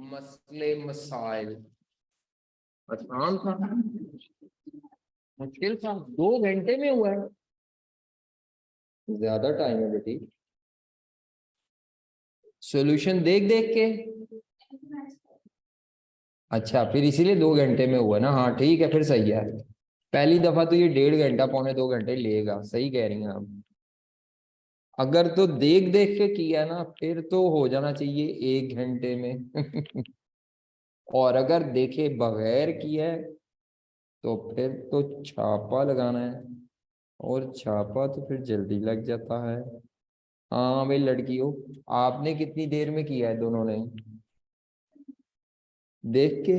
मसले मसाइल आसान था, मुश्किल था? 2 घंटे में हुआ है। ज्यादा टाइम है बेटी। सॉल्यूशन देख देख के। अच्छा, फिर इसीलिए 2 घंटे में हुआ ना। हाँ ठीक है, फिर सही है। पहली दफा तो ये 1.5 घंटा पौने 2 घंटे लेगा, सही कह रही हैं आप। अगर तो देख देख के किया ना, फिर तो हो जाना चाहिए 1 घंटे में। और अगर देखे बगैर किया है तो फिर तो छापा लगाना है, और छापा तो फिर जल्दी लग जाता है। हाँ भाई लड़कियों, आपने कितनी देर में किया है दोनों ने? देख के।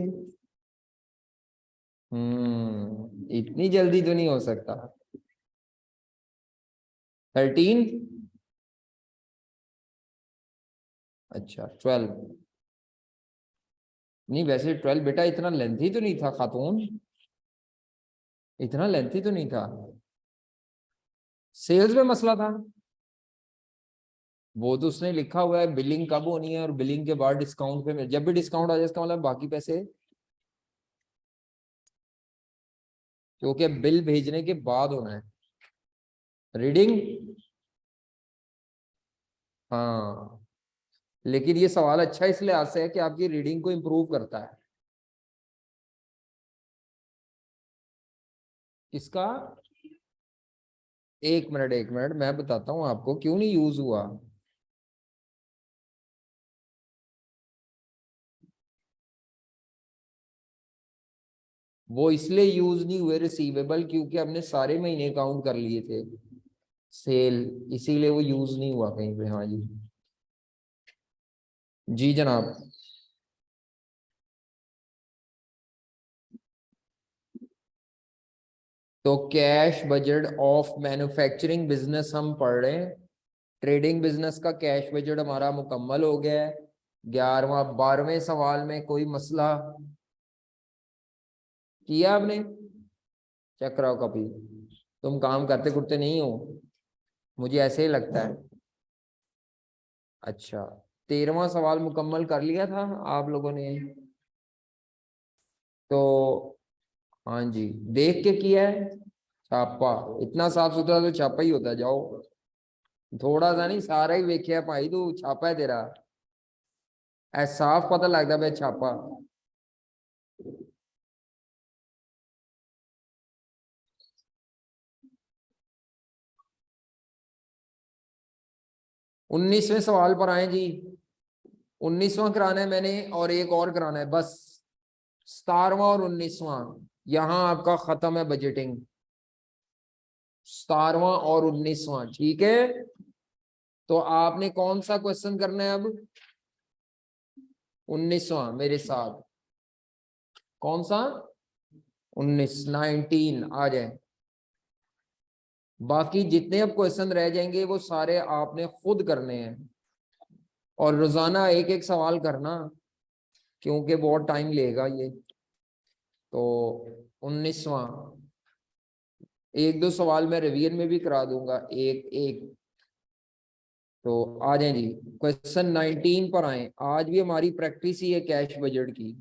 इतनी जल्दी तो नहीं हो सकता। 13। अच्छा 12। नहीं वैसे 12 बेटा इतना लेंथी तो नहीं था खातून, इतना लेंथी तो नहीं था। सेल्स में मसला था। वो तो उसने लिखा हुआ है बिलिंग कब होनी है, और बिलिंग के बाद डिस्काउंट पे जब भी डिस्काउंट आ जाए इसका मतलब बाकी पैसे, क्योंकि बिल भेजने के बाद होना है। रीडिंग। हाँ, लेकिन ये सवाल अच्छा इस लिहाज से है कि आपकी रीडिंग को इम्प्रूव करता है। इसका 1 मिनट 1 मिनट, मैं बताता हूँ आपको क्यों नहीं यूज हुआ। वो इसलिए यूज नहीं हुए रिसीवेबल, क्योंकि हमने सारे महीने काउंट कर लिए थे सेल, इसीलिए वो यूज नहीं हुआ कहीं पे। हाँ जी। जी जनाब। तो cash budget of manufacturing business हम पढ़ रहे हैं। ट्रेडिंग बिजनेस का कैश बजट हमारा मुकम्मल हो गया है। 11वां 12वें सवाल में कोई मसला किया आपने? चेक कराओ कभी। तुम काम करते कुरते नहीं हो, मुझे ऐसे ही लगता है। अच्छा, 13वां सवाल मुकम्मल कर लिया था आप लोगों ने? तो हाँ जी, देख के किया है। छापा इतना साफ सुथरा तो छापा ही होता है। जाओ, थोड़ा सा नहीं सारा ही वेख्या भाई, तू छापा है तेरा। ऐ साफ पता लगता मैं छापा। 19वें सवाल पर आए जी। 19वां कराना है मैंने, और एक और कराना है बस। 17वां और 19वां, यहां आपका खत्म है बजटिंग। 17वां और 19वां, ठीक है। तो आपने कौन सा क्वेश्चन करना है अब? 19वां मेरे साथ। कौन सा? 19 आ जाए। बाकी जितने अब क्वेश्चन रह जाएंगे वो सारे आपने खुद करने हैं, और रोजाना एक एक सवाल करना, क्योंकि बहुत टाइम लेगा ये। तो 19वां, एक दो सवाल मैं रिवीजन में भी करा दूंगा एक एक। तो आ जाए जी, क्वेश्चन 19 पर आए। आज भी हमारी प्रैक्टिस ही है कैश बजट की।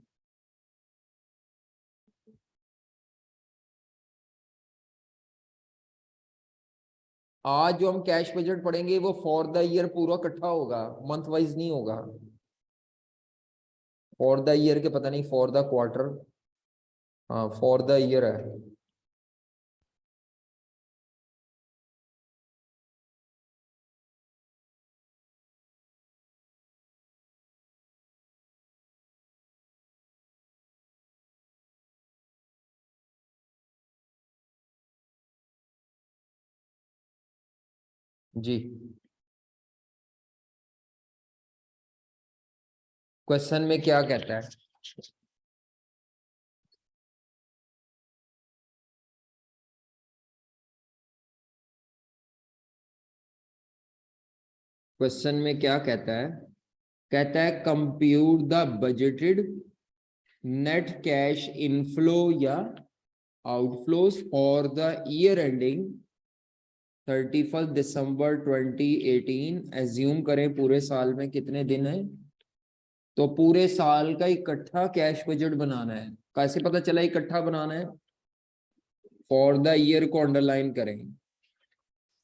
आज जो हम कैश बजट पढ़ेंगे वो फॉर द ईयर पूरा इकट्ठा होगा, मंथ वाइज नहीं होगा। फॉर द ईयर के पता नहीं, फॉर द क्वार्टर। हाँ फॉर द ईयर है। जी, क्वेश्चन में क्या कहता है? क्वेश्चन में क्या कहता है? कहता है compute the budgeted net cash inflow या outflows for the year ending 31 December 2018। Assume करें पूरे साल में कितने दिन है? तो पूरे साल का इकट्ठा कैश बजट बनाना है। कैसे पता चला इकट्ठा बनाना है? फॉर द ईयर को अंडरलाइन करें,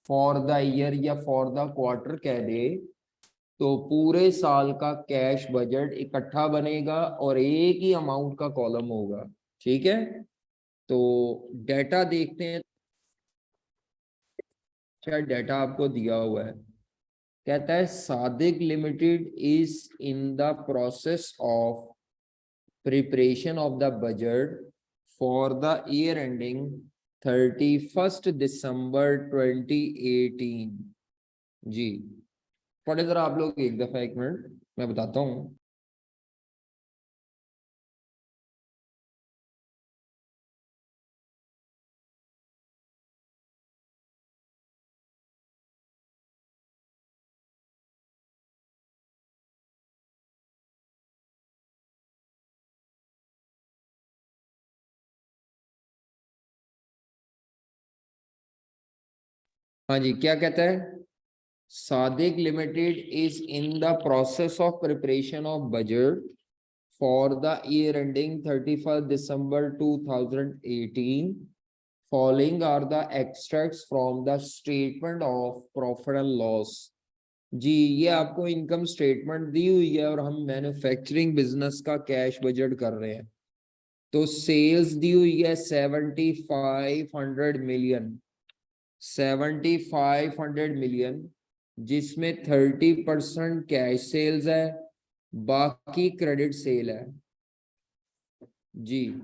फॉर द ईयर या फॉर द क्वार्टर कह दे तो पूरे साल का कैश बजट इकट्ठा बनेगा और एक ही अमाउंट का कॉलम होगा। ठीक है, तो डेटा देखते हैं। क्या डेटा आपको दिया हुआ है? कहता है Sadiq limited is in the process of preparation of the budget for the year ending 31 December 2018। जी, पढ़े जरा आप लोग एक दफा, 1 मिनट मैं बताता हूँ। हाँ जी, क्या कहता है? Sadiq limited is in the process of preparation of budget for the year ending 31st December 2018. Following are the extracts from the statement of profit and loss. जी, ये आपको इनकम स्टेटमेंट दी हुई है और हम मैन्युफैक्चरिंग बिजनेस का कैश बजट कर रहे हैं। तो सेल्स दी हुई है 7500 मिलियन, 7500 मिलियन, जिसमें 30% कैश सेल्स है, बाकी क्रेडिट सेल है। जी,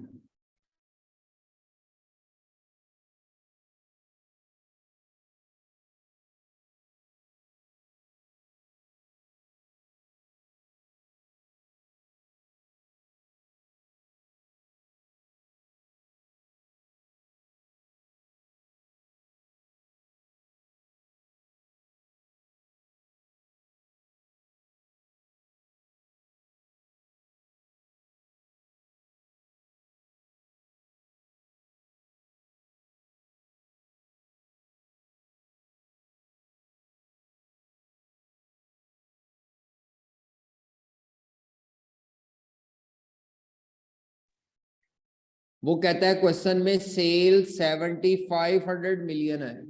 वो कहता है क्वेश्चन में सेल 7500 मिलियन है,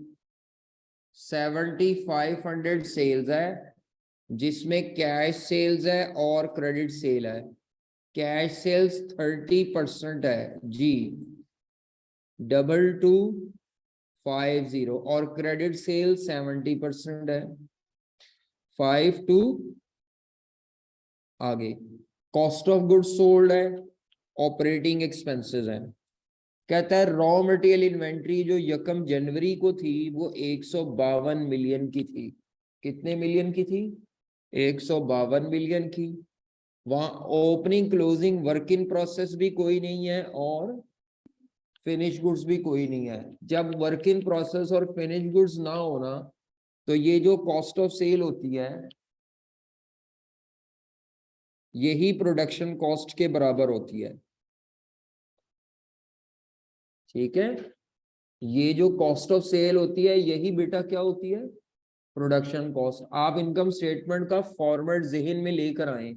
7500 सेल्स है, जिसमें कैश सेल्स है और क्रेडिट सेल है। कैश सेल्स 30% है जी, 2250, और क्रेडिट सेल 70% है, 52 आगे। कॉस्ट ऑफ गुड्स सोल्ड है, ऑपरेटिंग एक्सपेंसेस है। कहता है रॉ मटेरियल इन्वेंट्री जो 1 जनवरी को थी वो 152 मिलियन की थी। कितने मिलियन की थी? 152 मिलियन की। वहां opening closing work in process भी कोई नहीं है और फिनिश गुड्स भी कोई नहीं है। जब वर्क इन प्रोसेस और फिनिश गुड्स ना होना तो ये जो कॉस्ट ऑफ सेल होती है यही प्रोडक्शन कॉस्ट के बराबर होती है। ठीक है, ये जो कॉस्ट ऑफ सेल होती है यही बेटा क्या होती है? Production cost. आप इनकम स्टेटमेंट का फॉर्मेट जहन में लेकर आए।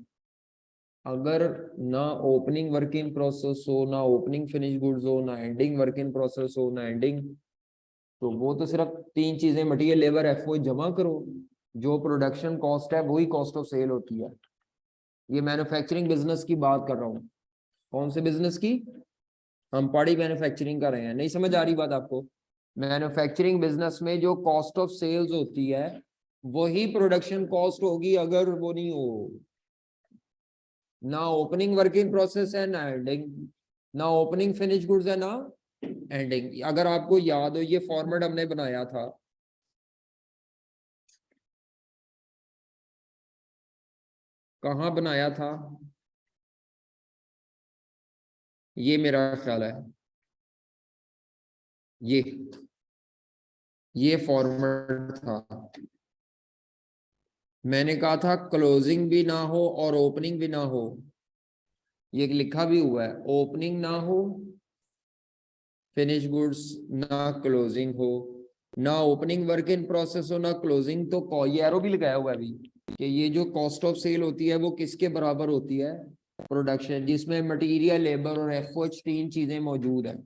अगर ना ओपनिंग वर्क इन प्रोसेस हो, ना ओपनिंग फिनिश गुड्स हो, ना एंडिंग वर्क इन प्रोसेस हो, ना एंडिंग, तो वो तो सिर्फ 3 चीजें, मटेरियल लेबर एफओ जमा करो, जो प्रोडक्शन कॉस्ट है वही कॉस्ट ऑफ सेल होती है। ये मैन्युफैक्चरिंग बिजनेस की बात कर रहा हूँ। कौन से बिजनेस की? हम पढ़ी मैन्युफैक्चरिंग कर रहे हैं। नहीं समझ आ रही बात आपको? मैन्युफैक्चरिंग बिजनेस में जो कॉस्ट ऑफ सेल्स होती है वही प्रोडक्शन कॉस्ट होगी। अगर वो नहीं हो, ना ओपनिंग वर्क इन प्रोसेस है ना एंडिंग, ना ओपनिंग फिनिश गुड्स है ना एंडिंग। अगर आपको याद हो ये फॉर्मेट हमने बनाया था, कहाँ बनाया था? ये मेरा ख्याल है ये फॉर्मेट था। मैंने कहा था क्लोजिंग भी ना हो और ओपनिंग भी ना हो। ये लिखा भी हुआ है, ओपनिंग ना हो, फिनिश गुड्स, ना क्लोजिंग हो, ना ओपनिंग वर्क इन प्रोसेस हो, ना क्लोजिंग। तो ये एरो भी लगाया हुआ है अभी, कि ये जो कॉस्ट ऑफ सेल होती है वो किसके बराबर होती है, प्रोडक्शन, जिसमें मटेरियल, लेबर और एफओएच 3 चीजें मौजूद है।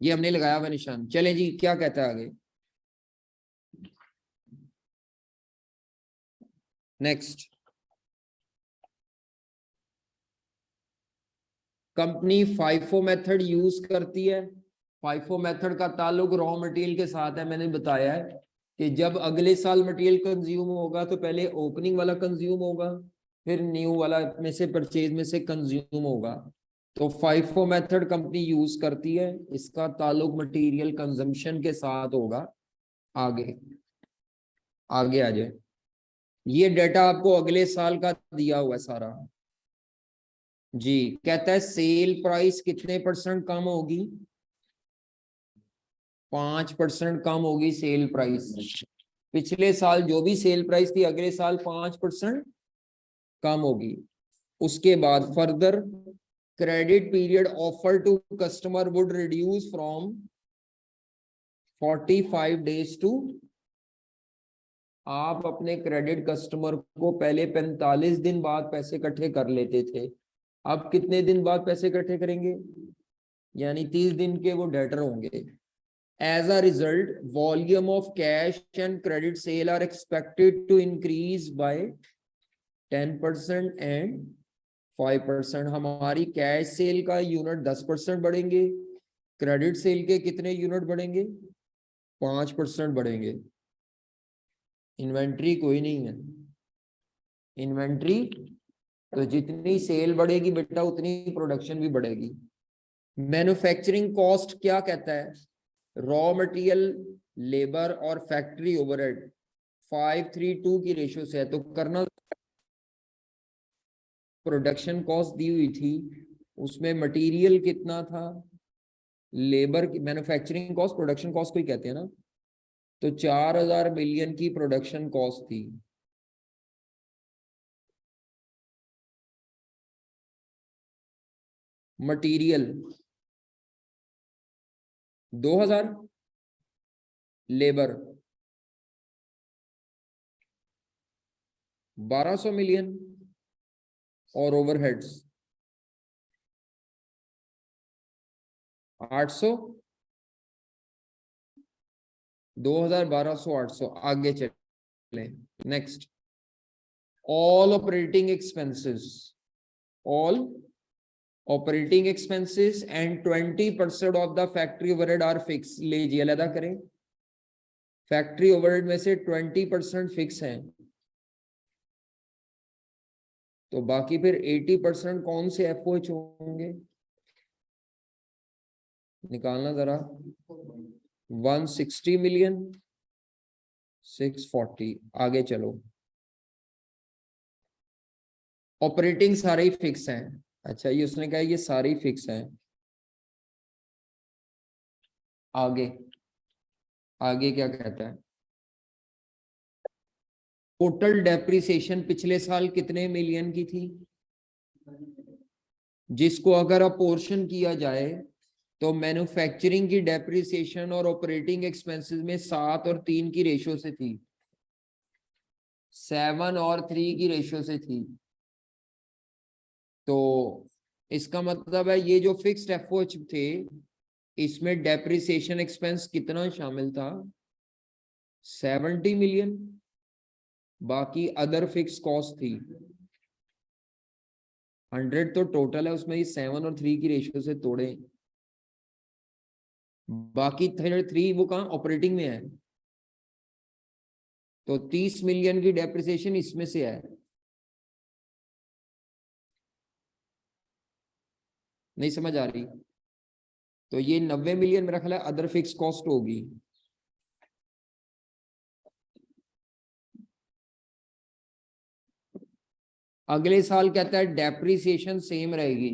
ये हमने लगाया हुआ निशान। चले जी, क्या कहता है आगे, next. Company FIFO method use करती है। फाइफो मेथड का ताल्लुक रॉ मटेरियल के साथ है। मैंने बताया है कि जब अगले साल मटेरियल कंज्यूम होगा तो पहले ओपनिंग वाला कंज्यूम होगा, फिर न्यू वाला में से, परचेज में से कंज्यूम होगा। तो फाइफो मेथड कंपनी यूज करती है, इसका ताल्लुक मटेरियल कंजम्पशन के साथ होगा। आगे आगे आ जाए, ये डेटा आपको अगले साल का दिया हुआ है सारा जी। कहता है सेल प्राइस कितने % कम होगी, 5% कम होगी सेल प्राइस। पिछले साल जो भी सेल प्राइस थी अगले साल 5% कम होगी। उसके बाद further credit period offer to customer would reduce from 45 days to, आप अपने क्रेडिट कस्टमर को पहले 45 दिन बाद पैसे इकट्ठे कर लेते थे, अब कितने दिन बाद पैसे इकट्ठे करेंगे, यानी 30 दिन के वो डेटर होंगे। As a result, volume of cash and credit sale are expected to increase by 10% and 5%। हमारी कैश सेल का यूनिट 10% बढ़ेंगे, क्रेडिट सेल के कितने यूनिट बढ़ेंगे, 5% बढ़ेंगे। इन्वेंट्री कोई नहीं है, इन्वेंट्री तो जितनी सेल बढ़ेगी बेटा उतनी प्रोडक्शन भी बढ़ेगी। मैन्युफैक्चरिंग कॉस्ट क्या कहता है, रॉ मटेरियल, लेबर और फैक्ट्री ओवरहेड 5:3:2 की रेशियो से है। तो करना, प्रोडक्शन कॉस्ट दी हुई थी, उसमें मटेरियल कितना था, लेबर की, मैन्युफैक्चरिंग कॉस्ट प्रोडक्शन कॉस्ट को ही कहते हैं ना, तो 4000 मिलियन की प्रोडक्शन कॉस्ट थी। मटेरियल 2000, लेबर 1200 मिलियन और ओवरहेड्स 800, 2000, 1200, 800। आगे चले, next. All operating expenses, all operating expenses and 20% of the factory overhead are fixed. लीजिए अलग करें, फैक्ट्री ओवरहेड में से 20% फिक्स है, तो बाकी फिर 80% कौन से एफओएच होंगे, निकालना जरा। 160 मिलियन, 640। आगे चलो, ऑपरेटिंग सारे ही फिक्स हैं। अच्छा, ये उसने कहा ये सारे ही फिक्स हैं। आगे आगे क्या कहता है, टोटल डेप्रिसिएशन पिछले साल कितने मिलियन की थी, जिसको अगर अपोर्शन किया जाए तो मैन्युफैक्चरिंग की डेप्रिसिएशन और ऑपरेटिंग एक्सपेंसेस में 7 और 3 की रेशियो से थी, 7 और 3 की रेशियो से थी। तो इसका मतलब है ये जो फिक्स्ड एफओएच थे इसमें डेप्रिसिएशन एक्सपेंस कितना शामिल था, 70 मिलियन। बाकी अदर फिक्स कॉस्ट थी 100, तो टोटल है उसमें ये 7 और 3 की रेशियो से तोड़े, बाकी 3 वो कहाँ ऑपरेटिंग में है, तो 30 मिलियन की डेप्रिसिएशन इसमें से है। नहीं समझ आ रही, तो ये 90 मिलियन मेरा ख्याल है अदर फिक्स कॉस्ट होगी। अगले साल कहता है डेप्रिसिएशन सेम रहेगी।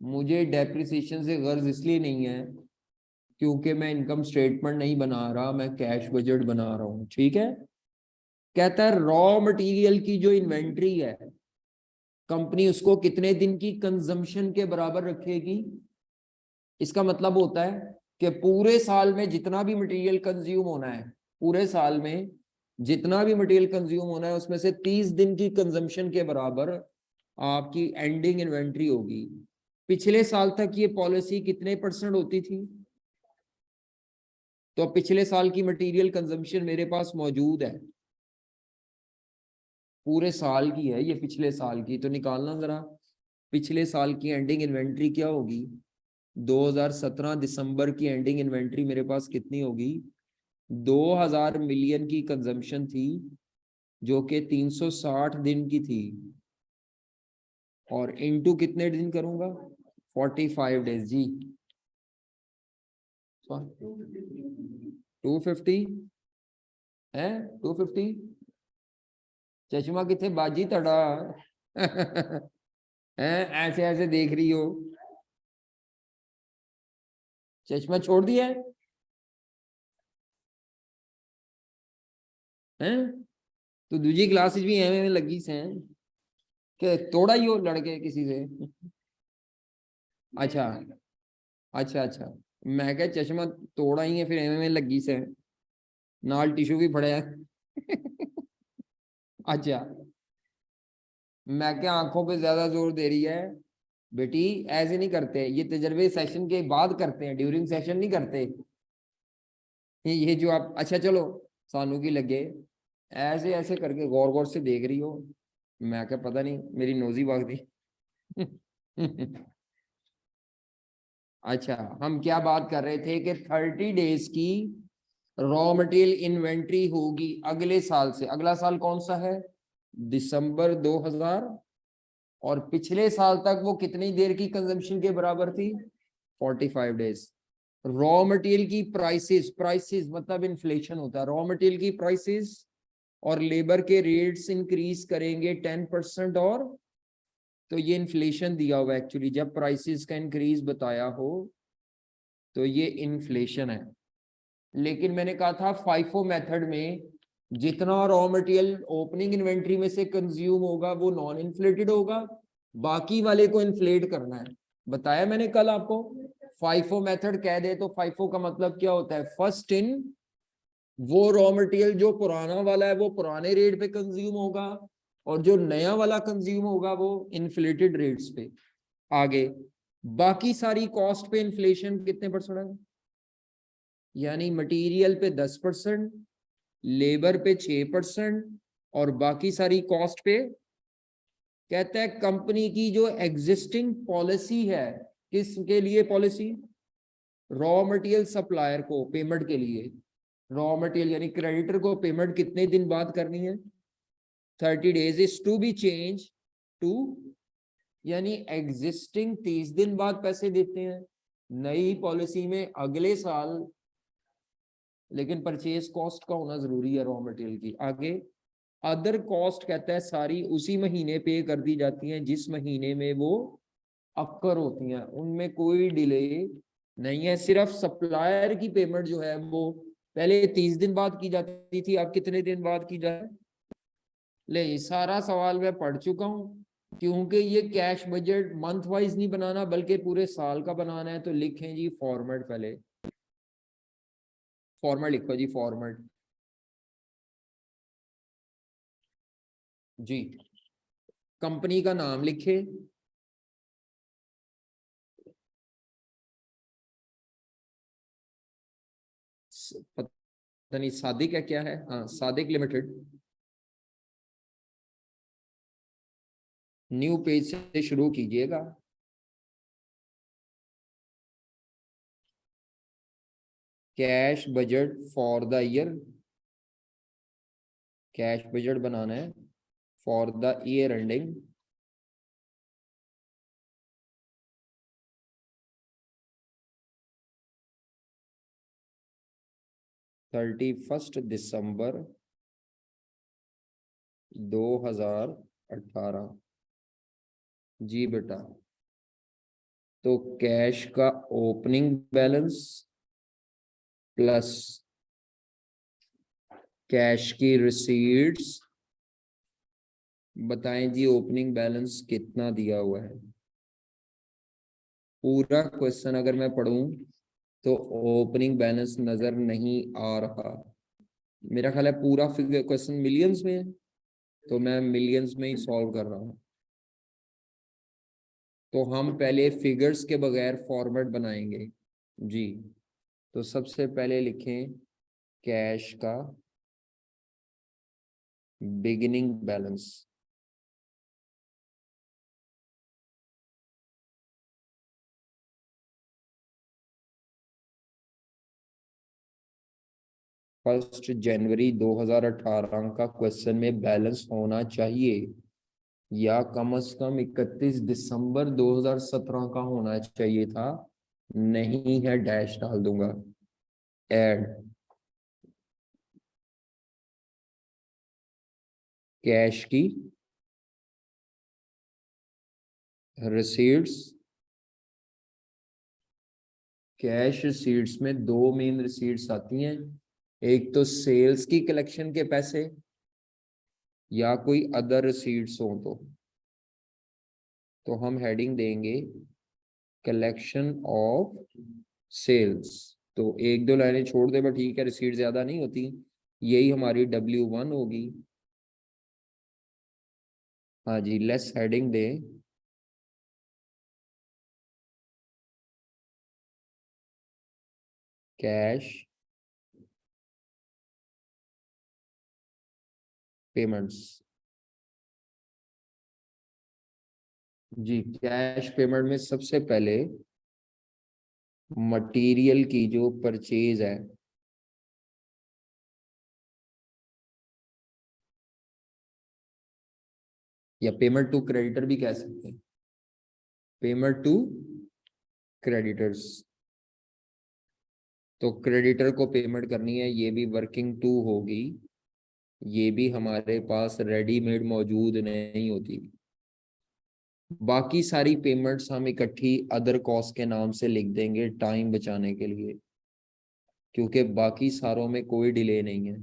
मुझे डेप्रिसिएशन से गर्ज इसलिए नहीं है क्योंकि मैं इनकम स्टेटमेंट नहीं बना रहा, मैं कैश बजट बना रहा हूं, ठीक है। कहता है रॉ मटेरियल की जो इन्वेंट्री है कंपनी उसको कितने दिन की कंजम्पशन के बराबर रखेगी। इसका मतलब होता है कि पूरे साल में जितना भी मटेरियल कंज्यूम होना है पूरे साल में जितना भी मटेरियल कंज्यूम होना है उसमें से 30 दिन की कंजम्पशन के बराबर आपकी एंडिंग इन्वेंट्री होगी। पिछले साल तक ये पॉलिसी कितने % होती थी? तो पिछले साल की मटेरियल कंजम्पशन मेरे पास मौजूद है, पूरे साल की है ये, पिछले साल की। तो निकालना जरा, पिछले साल की एंडिंग इन्वेंट्री क्या होगी? 2017 दिसंबर की एंडिंग इन्वेंट्री मेरे पास कितनी होगी? 2000 मिलियन की कंजम्पशन थी, जो कि 360 दिन की थी, और इनटू कितने दिन करूंगा? 45 डेज जी। 250 है, 250। चश्मा कितने बाजी तड़ा है, ऐसे ऐसे देख रही हो, चश्मा छोड़ दिया है? तो दूसरी क्लास भी एवं लगी से हैं कि तोड़ा ही हो लड़के किसी से? अच्छा अच्छा अच्छा, मैं क्या चश्मा तोड़ा ही है फिर एवं लगी से नाल टिश्यू भी फड़े अच्छा, मैं क्या आंखों पे ज्यादा जोर दे रही है? बेटी ऐसे नहीं करते, ये तजर्बे सेशन के बाद करते हैं, ड्यूरिंग सेशन नहीं करते। ये जो आप, अच्छा चलो, सानू की लगे, ऐसे ऐसे करके गौर गौर से देख रही हो, मैं क्या पता नहीं मेरी नोजी भाग दी अच्छा, हम क्या बात कर रहे थे कि 30 डेज की रॉ मटेरियल इन्वेंट्री होगी अगले साल से। अगला साल कौन सा है? दिसंबर 2000। और पिछले साल तक वो कितनी देर की कंजम्पशन के बराबर थी? 45 डेज। रॉ मटेरियल की प्राइसेस, प्राइसेस मतलब इन्फ्लेशन होता है, रॉ मटेरियल की प्राइसेस और लेबर के रेट्स इंक्रीज करेंगे 10%, और तो ये इन्फ्लेशन दिया हुआ है एक्चुअली, जब प्राइसेस का इंक्रीज बताया हो तो ये इन्फ्लेशन है। लेकिन मैंने कहा था फाइफो मेथड में जितना रॉ मटेरियल ओपनिंग इन्वेंट्री में से कंज्यूम होगा वो नॉन इन्फ्लेटेड होगा, बाकी वाले को इन्फ्लेट करना है, बताया मैंने कल आपको। फाइफो मेथड कह दे तो फाइफो का मतलब क्या होता है? फर्स्ट इन, वो रॉ मटेरियल जो पुराना वाला है वो पुराने रेट पे कंज्यूम होगा, और जो नया वाला कंज्यूम होगा वो इन्फ्लेटेड रेट्स पे। आगे बाकी सारी कॉस्ट पे इन्फ्लेशन कितने % है? यानी मटेरियल पे 10%, लेबर पे 6%, और बाकी सारी कॉस्ट पे। कहता है कंपनी की जो एग्जिस्टिंग पॉलिसी है, किसके लिए पॉलिसी? रॉ मटेरियल सप्लायर को पेमेंट के लिए। रॉ मटेरियल यानी क्रेडिटर को पेमेंट कितने दिन बाद करनी है? 30 days is to be change to, यानी एग्जिस्टिंग 30 दिन बाद पैसे देते हैं, नई पॉलिसी में अगले साल, लेकिन परचेज कॉस्ट का होना जरूरी है रॉ मटेरियल की। आगे अदर कॉस्ट कहता है सारी उसी महीने पे कर दी जाती हैं जिस महीने में वो अक्कर होती हैं, उनमें कोई डिले नहीं है। सिर्फ सप्लायर की पेमेंट जो है वो पहले 30 दिन बाद की जाती थी, अब कितने दिन बाद की जाए? ले, सारा सवाल मैं पढ़ चुका हूँ, क्योंकि ये कैश बजट मंथ वाइज नहीं बनाना बल्कि पूरे साल का बनाना है। तो लिखें जी फॉर्मेट, पहले फॉर्मेट लिखो जी, फॉर्मेट जी। कंपनी का नाम लिखे, पता नहीं सादिक है क्या है, हाँ सादिक लिमिटेड। न्यू पेज से शुरू कीजिएगा। Cash budget for the year, cash budget बनाना है for the year ending 31 December 2018। जी बेटा, तो कैश का ओपनिंग बैलेंस प्लस कैश की रिसीट्स, बताएं जी ओपनिंग बैलेंस कितना दिया हुआ है? पूरा क्वेश्चन अगर मैं पढ़ूं तो ओपनिंग बैलेंस नजर नहीं आ रहा। मेरा ख्याल है पूरा क्वेश्चन मिलियंस में है, तो मैं मिलियंस में ही सॉल्व कर रहा हूँ। तो हम पहले फिगर्स के बगैर फॉर्मेट बनाएंगे जी। तो सबसे पहले लिखें कैश का बिगिनिंग बैलेंस। फर्स्ट जनवरी 2018 का क्वेश्चन में बैलेंस होना चाहिए, या कम से कम 31 दिसंबर 2017 का होना चाहिए था। नहीं है, डैश डाल दूंगा। ऐड कैश की रिसीट्स। कैश रिसीट्स में दो मेन रिसीट्स आती हैं, एक तो सेल्स की कलेक्शन के पैसे, या कोई अदर रिसीट्स हो तो हम हेडिंग देंगे कलेक्शन ऑफ सेल्स। तो एक दो लाइनें छोड़ दे, बट ठीक है, रिसीट ज्यादा नहीं होती। यही हमारी W1 होगी। हाँ जी, लेस हेडिंग दे कैश पेमेंट्स। जी, कैश पेमेंट में सबसे पहले मटेरियल की जो परचेज है, या पेमेंट टू क्रेडिटर भी कह सकते हैं, पेमेंट टू क्रेडिटर्स। तो क्रेडिटर को पेमेंट करनी है, ये भी वर्किंग टू होगी। ये भी हमारे पास रेडीमेड मौजूद नहीं होती। बाकी सारी पेमेंट्स हम इकट्ठी अदर कॉस्ट के नाम से लिख देंगे टाइम बचाने के लिए, क्योंकि बाकी सारों में कोई डिले नहीं है।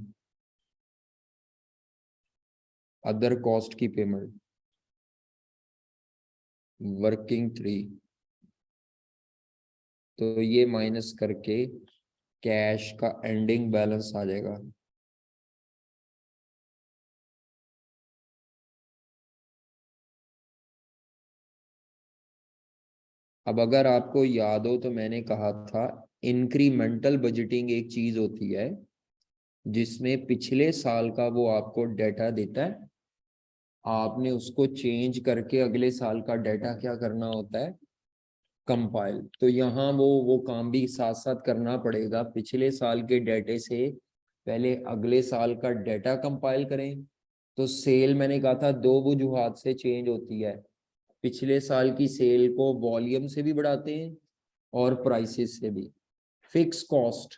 अदर कॉस्ट की पेमेंट वर्किंग 3, तो ये माइनस करके कैश का एंडिंग बैलेंस आ जाएगा। अब अगर आपको याद हो तो मैंने कहा था इंक्रीमेंटल बजटिंग एक चीज होती है जिसमें पिछले साल का वो आपको डाटा देता है, आपने उसको चेंज करके अगले साल का डाटा क्या करना होता है, कंपाइल। तो यहाँ वो काम भी साथ साथ करना पड़ेगा। पिछले साल के डाटे से पहले अगले साल का डाटा कंपाइल करें। तो सेल मैंने कहा था दो वजूहात से चेंज होती है। पिछले साल की सेल को वॉल्यूम से भी बढ़ाते हैं और प्राइसेस से भी। Fix cost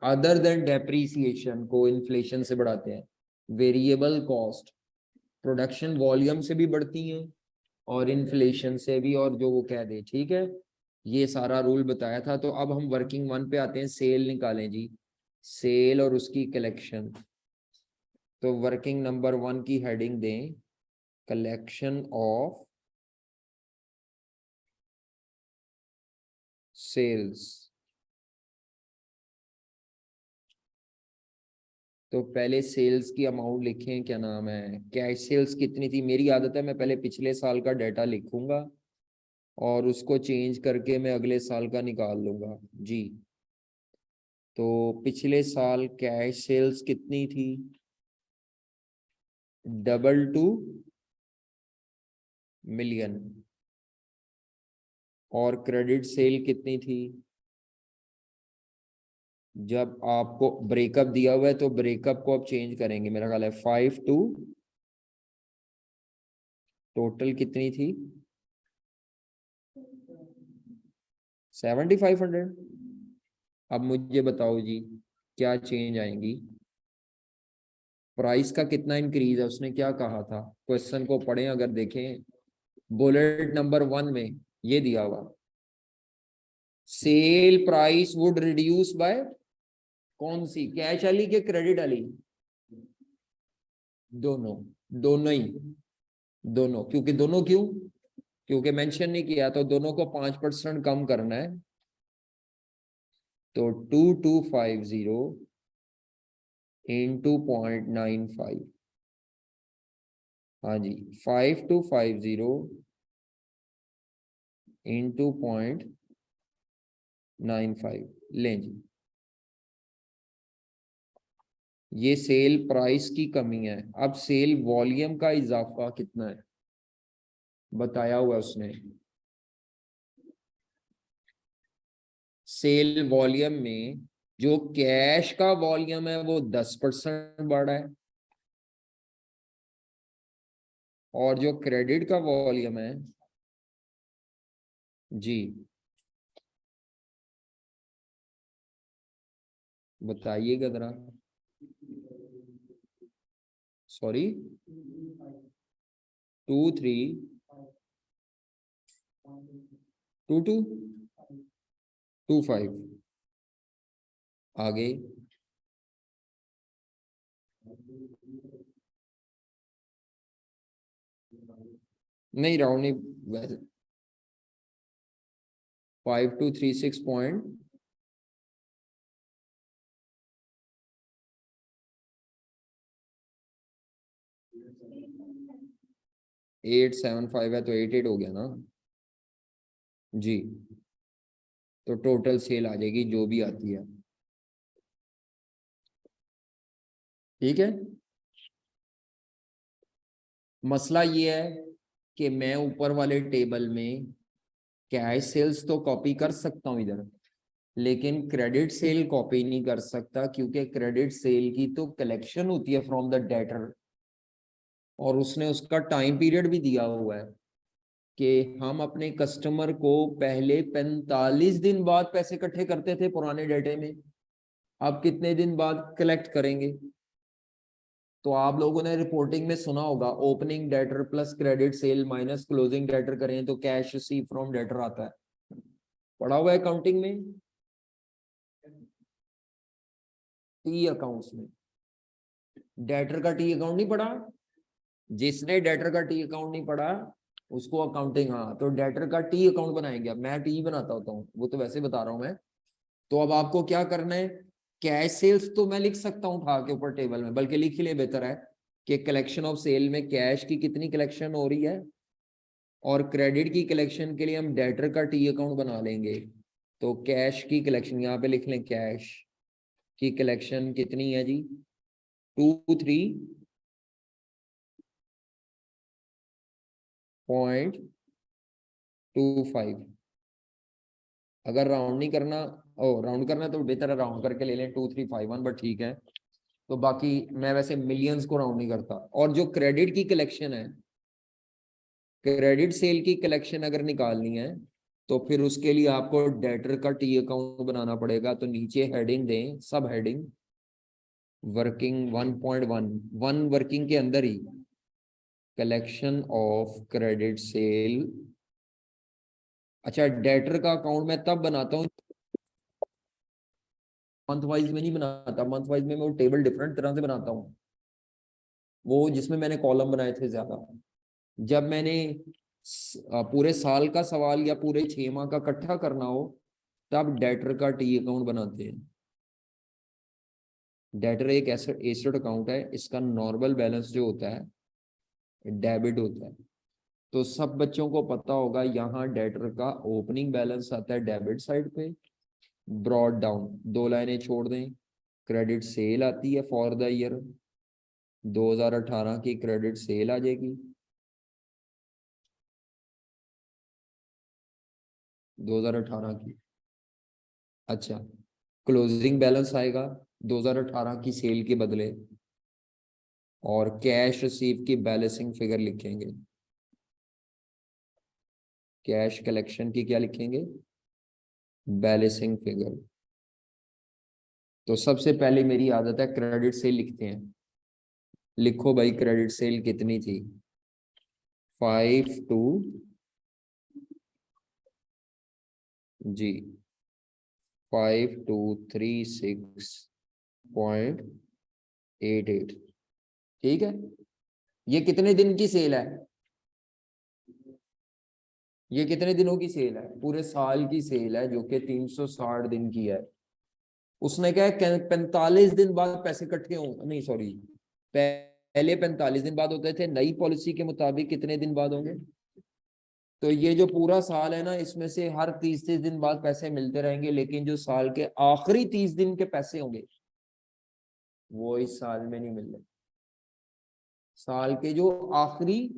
other than depreciation को इन्फ्लेशन से बढ़ाते हैं। वेरिएबल कॉस्ट प्रोडक्शन वॉल्यूम से भी बढ़ती हैं और इन्फ्लेशन से भी, और जो वो कह दे। ठीक है, ये सारा रूल बताया था। तो अब हम वर्किंग 1 पे आते हैं, सेल निकालें जी। सेल और उसकी कलेक्शन। तो वर्किंग नंबर 1 की हेडिंग दें कलेक्शन ऑफ सेल्स। तो पहले सेल्स की अमाउंट लिखें, क्या नाम है, कैश सेल्स कितनी थी। मेरी आदत है मैं पहले पिछले साल का डाटा लिखूंगा और उसको चेंज करके मैं अगले साल का निकाल लूंगा जी। तो पिछले साल कैश सेल्स कितनी थी, 22 मिलियन। और क्रेडिट सेल कितनी थी, जब आपको ब्रेकअप दिया हुआ है तो ब्रेकअप को अब चेंज करेंगे, मेरा ख्याल है 5 टोटल कितनी थी, 7500। अब मुझे बताओ जी क्या चेंज आएंगी। प्राइस का कितना इंक्रीज है, उसने क्या कहा था, क्वेश्चन को पढ़ें अगर देखें। बुलेट नंबर 1 में ये दिया हुआ, sale price would reduce by, कौन सी, कैश वाली के क्रेडिट वाली, दोनों। दोनों ही, दोनों। क्योंकि दोनों क्यों, क्योंकि मेंशन नहीं किया, तो दोनों को 5% कम करना है। तो 2250 इंटू 0.95, हाँ जी 5250 इंटू 0.95 लें जी। ये सेल प्राइस की कमी है। अब सेल वॉल्यूम का इजाफा कितना है बताया हुआ उसने। सेल वॉल्यूम में जो कैश का वॉल्यूम है वो 10% बढ़ा है, और जो क्रेडिट का वॉल्यूम है जी बताइएगा जरा। सॉरी 232225 आगे। नहीं राउंड नहीं, वैसे 5236 875 है तो 88 हो गया ना जी। तो टोटल सेल आ जाएगी जो भी आती है, ठीक है। मसला ये है कि मैं ऊपर वाले टेबल में कैश सेल्स तो कॉपी कर सकता हूं इधर, लेकिन क्रेडिट सेल कॉपी नहीं कर सकता, क्योंकि क्रेडिट सेल की तो कलेक्शन होती है फ्रॉम द डेटर, और उसने उसका टाइम पीरियड भी दिया हुआ है कि हम अपने कस्टमर को पहले 45 दिन बाद पैसे इकट्ठे करते थे पुराने डेटे में, अब कितने दिन बाद कलेक्ट करेंगे। तो आप लोगों ने रिपोर्टिंग में सुना होगा, opening debtor plus credit sale minus closing debtor करें तो कैश रिसीव फ्रॉम डेटर आता है, पढ़ा हुआ है अकाउंटिंग में, टी अकाउंट्स में। डेटर का टी अकाउंट नहीं पढ़ा? जिसने डेटर का टी अकाउंट नहीं पढ़ा उसको अकाउंटिंग, हाँ तो डेटर का टी अकाउंट बनाएंगे। अब मैं टी बनाता होता हूँ, वो तो वैसे बता रहा हूँ मैं। तो अब आपको क्या करना है, कैश सेल्स तो मैं लिख सकता हूँ उठा के ऊपर टेबल में, बल्कि लिख ही ले बेहतर है कि कलेक्शन ऑफ सेल में कैश की कितनी कलेक्शन हो रही है, और क्रेडिट की कलेक्शन के लिए हम डेटर का टी अकाउंट बना लेंगे। तो कैश की कलेक्शन यहाँ पे लिख लें, कैश की कलेक्शन कितनी है जी 23.25। अगर राउंड नहीं करना, ओ राउंड करना तो बेहतर है राउंड करके ले लें 2351, बट ठीक है। तो बाकी मैं वैसे मिलियंस को राउंड नहीं करता। और जो क्रेडिट की कलेक्शन है, क्रेडिट सेल की कलेक्शन अगर निकालनी है तो फिर उसके लिए आपको डेटर का टी अकाउंट बनाना पड़ेगा। तो नीचे हेडिंग दें, सब हेडिंग वर्किंग 1.1, वन वर्किंग के अंदर ही कलेक्शन ऑफ क्रेडिट सेल। अच्छा, डेटर का अकाउंट मैं तब बनाता हूँ, मंथ वाइज में नहीं बनाता। मंथ वाइज में मैं वो टेबल डिफरेंट तरह से बनाता हूँ, वो जिसमें मैंने कॉलम बनाए थे ज्यादा। जब मैंने पूरे साल का सवाल या पूरे 6 माह का इकट्ठा करना हो तब डेटर का टी अकाउंट बनाते हैं। डेटर एक एसेट अकाउंट है, इसका नॉर्मल बैलेंस जो होता है डेबिट होता है। तो सब बच्चों को पता होगा, यहाँ डेटर का ओपनिंग बैलेंस आता है डेबिट साइड पे, ब्रॉड डाउन 2 लाइनें छोड़ दें, क्रेडिट सेल आती है फॉर द ईयर 2018 की, क्रेडिट सेल आ जाएगी 2018 की। अच्छा, क्लोजिंग बैलेंस आएगा 2018 की सेल के बदले, और कैश रिसीव की बैलेंसिंग फिगर लिखेंगे। कैश कलेक्शन की क्या लिखेंगे, बैलेंसिंग फिगर। तो सबसे पहले मेरी आदत है क्रेडिट सेल लिखते हैं। लिखो भाई, क्रेडिट सेल कितनी थी 52 जी 5236.88, ठीक है। ये कितने दिन की सेल है, ये कितने दिनों की सेल है, पूरे साल की सेल है जो कि 360 दिन की है। उसने क्या है 45 दिन बाद पैसे इकट्ठे हों, नहीं सॉरी, पहले 45 दिन बाद होते थे, नई पॉलिसी के मुताबिक कितने दिन बाद होंगे? तो ये जो पूरा साल है ना, इसमें से हर 30-30 दिन बाद पैसे मिलते रहेंगे, लेकिन जो साल के आखिरी 30 दिन के पैसे होंगे वो इस साल में नहीं मिल रहे। साल के जो आखिरी,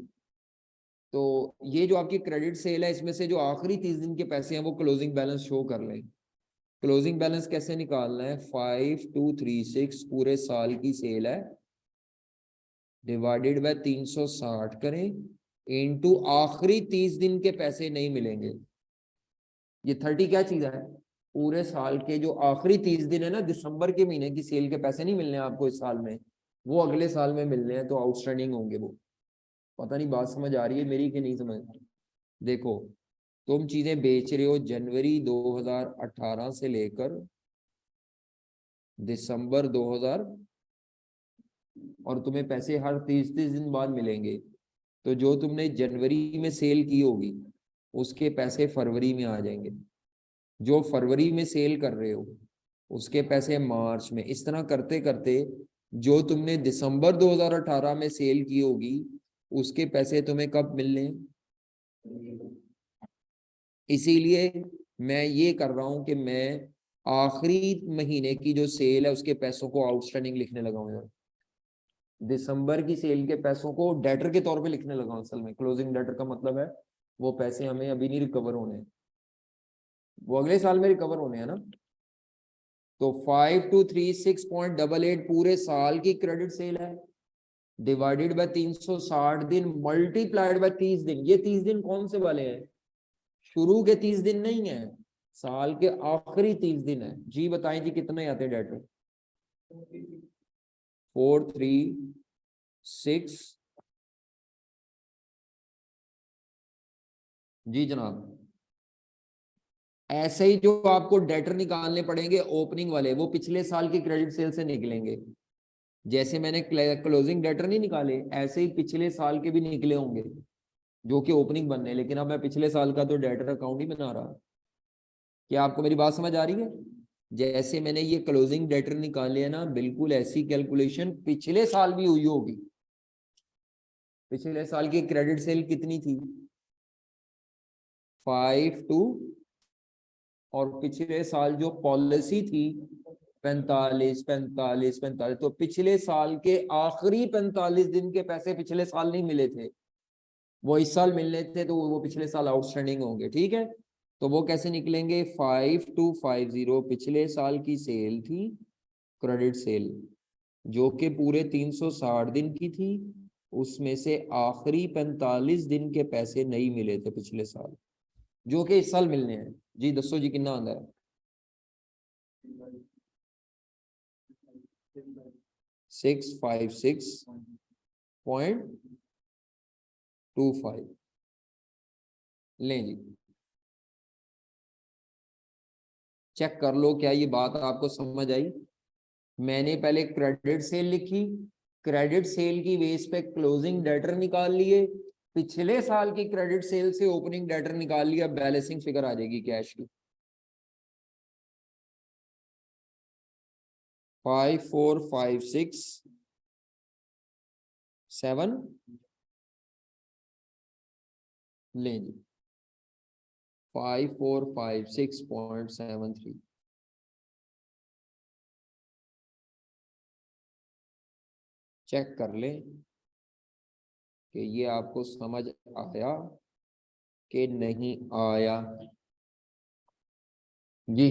तो ये जो आपकी क्रेडिट सेल है, इसमें से जो आखिरी 30 दिन के पैसे हैं वो क्लोजिंग बैलेंस शो कर लें। क्लोजिंग बैलेंस कैसे निकालना है? 5236 पूरे साल की सेल है, डिवाइडेड बाय 360 करें, इनटू आखिरी 30 दिन के पैसे नहीं मिलेंगे। ये 30 क्या चीज है? पूरे साल के जो आखिरी 30 दिन है ना, दिसंबर के महीने की सेल के पैसे नहीं मिलने आपको इस साल में, वो अगले साल में मिलने हैं, तो आउटस्टैंडिंग होंगे वो। पता नहीं बात समझ आ रही है मेरी कि नहीं समझ? देखो, तुम चीजें बेच रहे हो जनवरी 2018 से लेकर दिसंबर 2000, और तुम्हें पैसे हर 30-30 दिन बाद मिलेंगे। तो जो तुमने जनवरी में सेल की होगी उसके पैसे फरवरी में आ जाएंगे, जो फरवरी में सेल कर रहे हो उसके पैसे मार्च में। इस तरह करते करते जो तुमने दिसंबर 2018 में सेल की होगी उसके पैसे तुम्हें कब मिलने हैं? इसीलिए मैं ये कर रहा हूं कि मैं आखिरी महीने की जो सेल है उसके पैसों को आउटस्टैंडिंग लिखने लगा हूं। दिसंबर की सेल के पैसों को डेटर के तौर पे लिखने लगा हूं। असल में क्लोजिंग डेटर का मतलब है वो पैसे हमें अभी नहीं रिकवर होने, वो अगले साल में रिकवर होने हैं ना। तो 5236.88 पूरे साल की क्रेडिट सेल है, डिवाइडेड बाय 360 दिन, मल्टीप्लाइड बाय 30 दिन। ये 30 दिन कौन से वाले हैं? शुरू के 30 दिन नहीं है, साल के आखिरी 30 दिन है। जी बताएं जी कितने आते हैं डेटर? 436। जी जनाब। ऐसे ही जो आपको डेटर निकालने पड़ेंगे ओपनिंग वाले, वो पिछले साल की क्रेडिट सेल से निकलेंगे। जैसे मैंने क्लोजिंग डेटर नहीं निकाले, ऐसे ही पिछले साल के भी निकले होंगे जो कि ओपनिंग बनने, लेकिन अब मैं पिछले साल का तो डेटर अकाउंट ही बना रहा। क्या आपको मेरी बात समझ आ रही है? जैसे मैंने ये क्लोजिंग डेटर निकाले है ना, बिल्कुल ऐसी कैलकुलेशन पिछले साल भी हुई होगी। पिछले साल की क्रेडिट सेल कितनी थी? 52, और पिछले साल जो पॉलिसी थी 45 तो पिछले साल के आखिरी 45 दिन के पैसे पिछले साल नहीं मिले थे, वो इस साल मिलने थे, तो वो पिछले साल आउटस्टैंडिंग होंगे। ठीक है, तो वो कैसे निकलेंगे? 5250 पिछले साल की सेल थी, क्रेडिट सेल, जो कि पूरे 360 दिन की थी, उसमें से आखिरी 45 दिन के पैसे नहीं मिले थे पिछले साल, जो कि इस साल मिलने हैं। जी दसो जी कितना आंदा है? 656.25 लें जी, चेक कर लो क्या ये बात आपको समझ आई? मैंने पहले क्रेडिट सेल लिखी, क्रेडिट सेल की बेस पे क्लोजिंग डेटर निकाल लिए, पिछले साल की क्रेडिट सेल से ओपनिंग डेटर निकाल लिया, बैलेंसिंग फिगर आ जाएगी कैश की। 5456.7 लें जी, 5456.73। चेक कर लें कि ये आपको समझ आया कि नहीं आया। जी,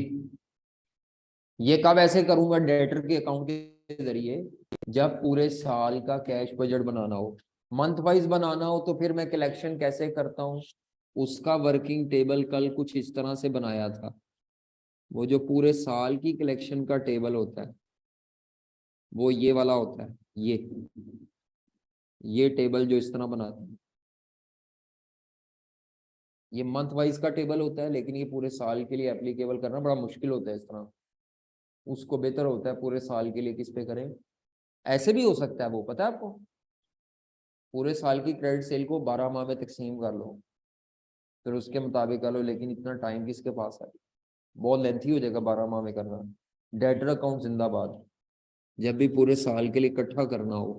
ये कब ऐसे करूंगा? डेटर के अकाउंट के जरिए, जब पूरे साल का कैश बजट बनाना हो, मंथ वाइज बनाना हो, तो फिर मैं कलेक्शन कैसे करता हूँ उसका वर्किंग टेबल कल कुछ इस तरह से बनाया था। वो जो पूरे साल की कलेक्शन का टेबल होता है वो ये वाला होता है, ये टेबल जो इस तरह बनाते हैं, ये मंथ वाइज का टेबल होता है, लेकिन ये पूरे साल के लिए एप्लीकेबल करना बड़ा मुश्किल होता है इस तरह। उसको बेहतर होता है पूरे साल के लिए किस पे करें। ऐसे भी हो सकता है, वो पता है आपको, पूरे साल की क्रेडिट सेल को 12 माह में तकसीम कर लो, फिर उसके मुताबिक कर लो, लेकिन इतना टाइम किसके पास है? बहुत लेंथी हो जाएगा 12 माह में करना। डेटर अकाउंट जिंदाबाद। जब भी पूरे साल के लिए इकट्ठा करना हो,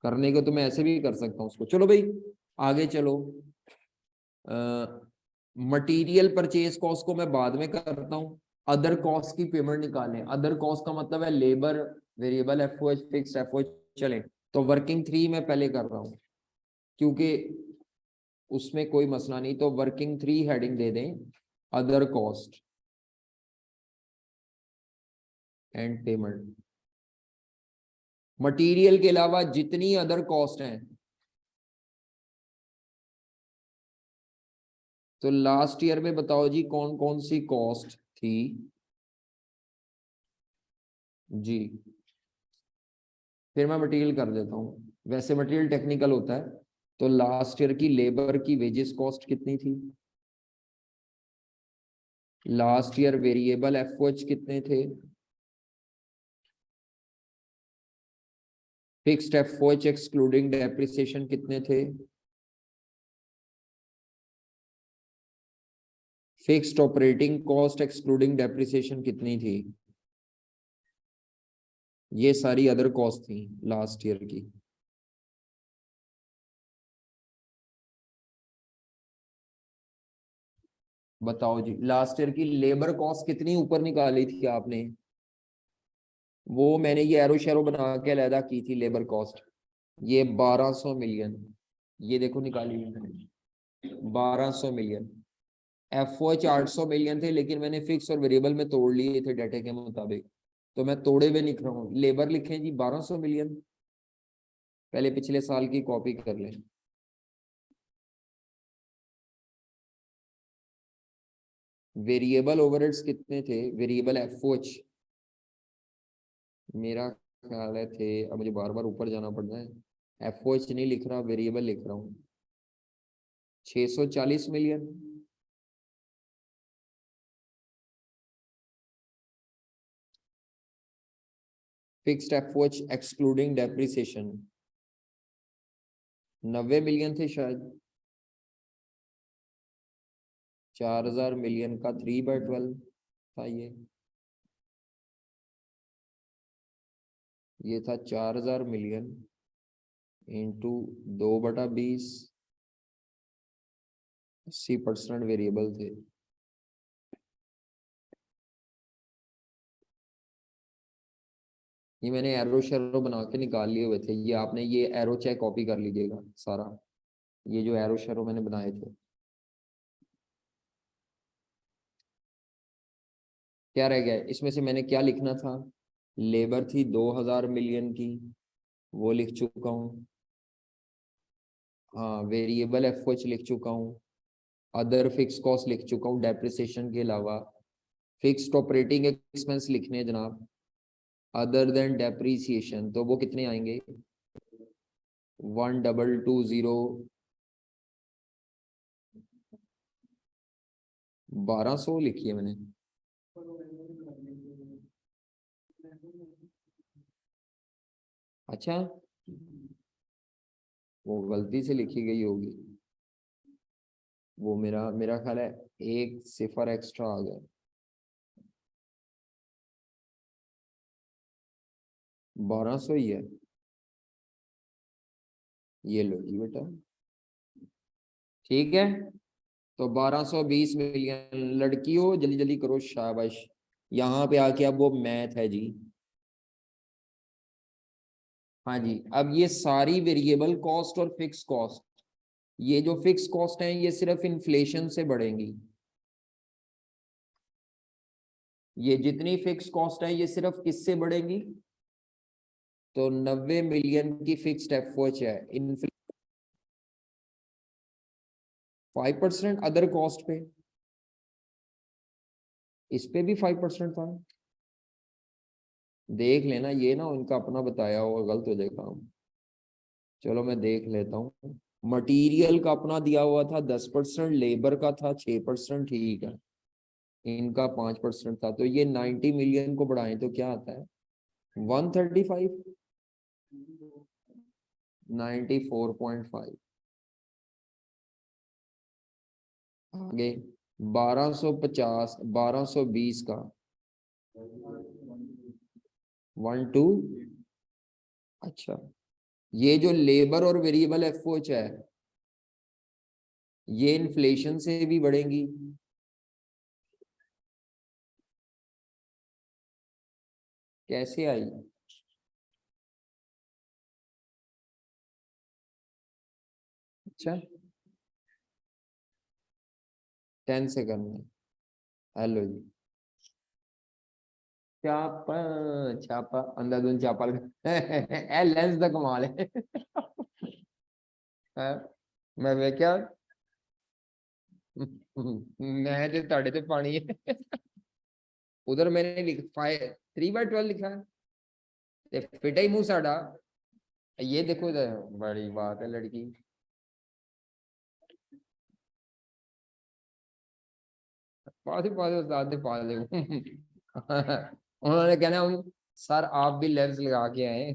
करने को तो मैं ऐसे भी कर सकता हूँ उसको। चलो भाई आगे चलो। मटेरियल परचेज कॉस्ट को मैं बाद में करता हूँ। अदर कॉस्ट की पेमेंट निकालें। अदर कॉस्ट का मतलब है labour, variable FOH, fix FOH. चले तो वर्किंग 3 मैं पहले कर रहा हूँ क्योंकि उसमें कोई मसला नहीं। तो वर्किंग 3 हेडिंग दे दें, other cost and payment. Material के अलावा जितनी अदर कॉस्ट हैं, तो लास्ट ईयर में बताओ जी कौन कौन सी कॉस्ट थी जी। फिर मैं मटेरियल कर देता हूँ, वैसे मटेरियल टेक्निकल होता है। तो लास्ट ईयर की लेबर की वेजेस कॉस्ट कितनी थी? लास्ट ईयर वेरिएबल एफओएच कितने थे? फिक्स्ड एफओएच एक्सक्लूडिंग डेप्रिसिएशन कितने थे? Fixed operating cost excluding depreciation कितनी थी? ये सारी अदर कॉस्ट थी लास्ट ईयर की। बताओ जी लास्ट ईयर की लेबर कॉस्ट कितनी ऊपर निकाली थी आपने? वो मैंने ये एरो शेरो बना के अलहदा की थी लेबर कॉस्ट। ये 1200 मिलियन, ये देखो निकाली हुई मैंने 1200 मिलियन। एफओएच 800 मिलियन थे, लेकिन मैंने फिक्स और वेरिएबल में तोड़ लिए थे डाटा के मुताबिक, तो मैं तोड़े हुए लिख रहा हूँ। लेबर लिखें जी 1200 मिलियन। पहले पिछले साल की कॉपी कर लें। वेरिएबल ओवरहेड्स कितने थे? वेरिएबल एफओएच मेरा ख्याल है थे, अब मुझे बार बार ऊपर जाना पड़ रहा है। एफओएच नहीं लिख रहा, वेरिएबल लिख रहा हूँ। 640 million. Fixed FOH excluding depreciation 90 million थे शायद। 4000 मिलियन का 3/12 था ये था 4000 मिलियन इंटू 2/20। 80% वेरिएबल थे। ये मैंने एरो शेरो बना के निकाल लिए हुए थे। ये आपने ये एरो चेक कॉपी कर लीजिएगा सारा, ये जो एरो शेरो मैंने बनाए थे। क्या रह गया इसमें से? मैंने क्या लिखना था? लेबर थी 2000 मिलियन की, वो लिख चुका हूँ। हाँ वेरिएबल एफओएच लिख चुका हूँ। अदर फिक्स कॉस्ट लिख चुका हूँ डेप्रिसिएशन के अलावा। फिक्स्ड ऑपरेटिंग एक्सपेंस लिखने हैं जनाब, अदर देन डेप्रिसिएशन। तो वो कितने आएंगे? 1220, 1200 लिखी है मैंने। अच्छा, वो गलती से लिखी गई होगी। वो मेरा मेरा ख्याल है एक सिफर एक्स्ट्रा आ गया। 1200 ही है। ये लो जी बेटा, ठीक है। तो 1220 मिलियन। लड़की हो जल्दी जल्दी करो, शाबाश। यहाँ पे आके अब वो मैथ है जी। हाँ जी, अब ये सारी वेरिएबल कॉस्ट और फिक्स कॉस्ट, ये जो फिक्स कॉस्ट है ये सिर्फ इन्फ्लेशन से बढ़ेंगी। ये जितनी फिक्स कॉस्ट है ये सिर्फ किससे बढ़ेंगी? तो 90 मिलियन की फिक्स्ड एफओएच है, इन्फ्लेशन 5% अदर कॉस्ट पे, इस पे भी 5% था। देख लेना, ये ना उनका अपना बताया होगा, गलत हो जाए काम। चलो मैं देख लेता हूँ। मटेरियल का अपना दिया हुआ था 10%, लेबर का था 6%, ठीक है। इनका 5% था, तो ये 90 मिलियन को बढ़ाएं तो क्या आता है? 135, 94.5। आगे 1250, 1220 का 1 2। अच्छा, ये जो लेबर और वेरिएबल एफओएच है, ये इन्फ्लेशन से भी बढ़ेंगी। कैसे आई? अच्छा, 10 से करना है। हेलो जी। चापा चापा अंधाधुन चापा ए लेंस दा कमाल है। मैं वे क्या मैं जो ताड़े ते पानी है। उधर मैंने लिख 3/12 लिखा है, ते फिट ही मुंह साड़ा। ये देखो इधर, बड़ी बात है लड़की। पास उस्ताद ने पास दे। उन्होंने कहना हम सर आप भी लेंस लगा के आए।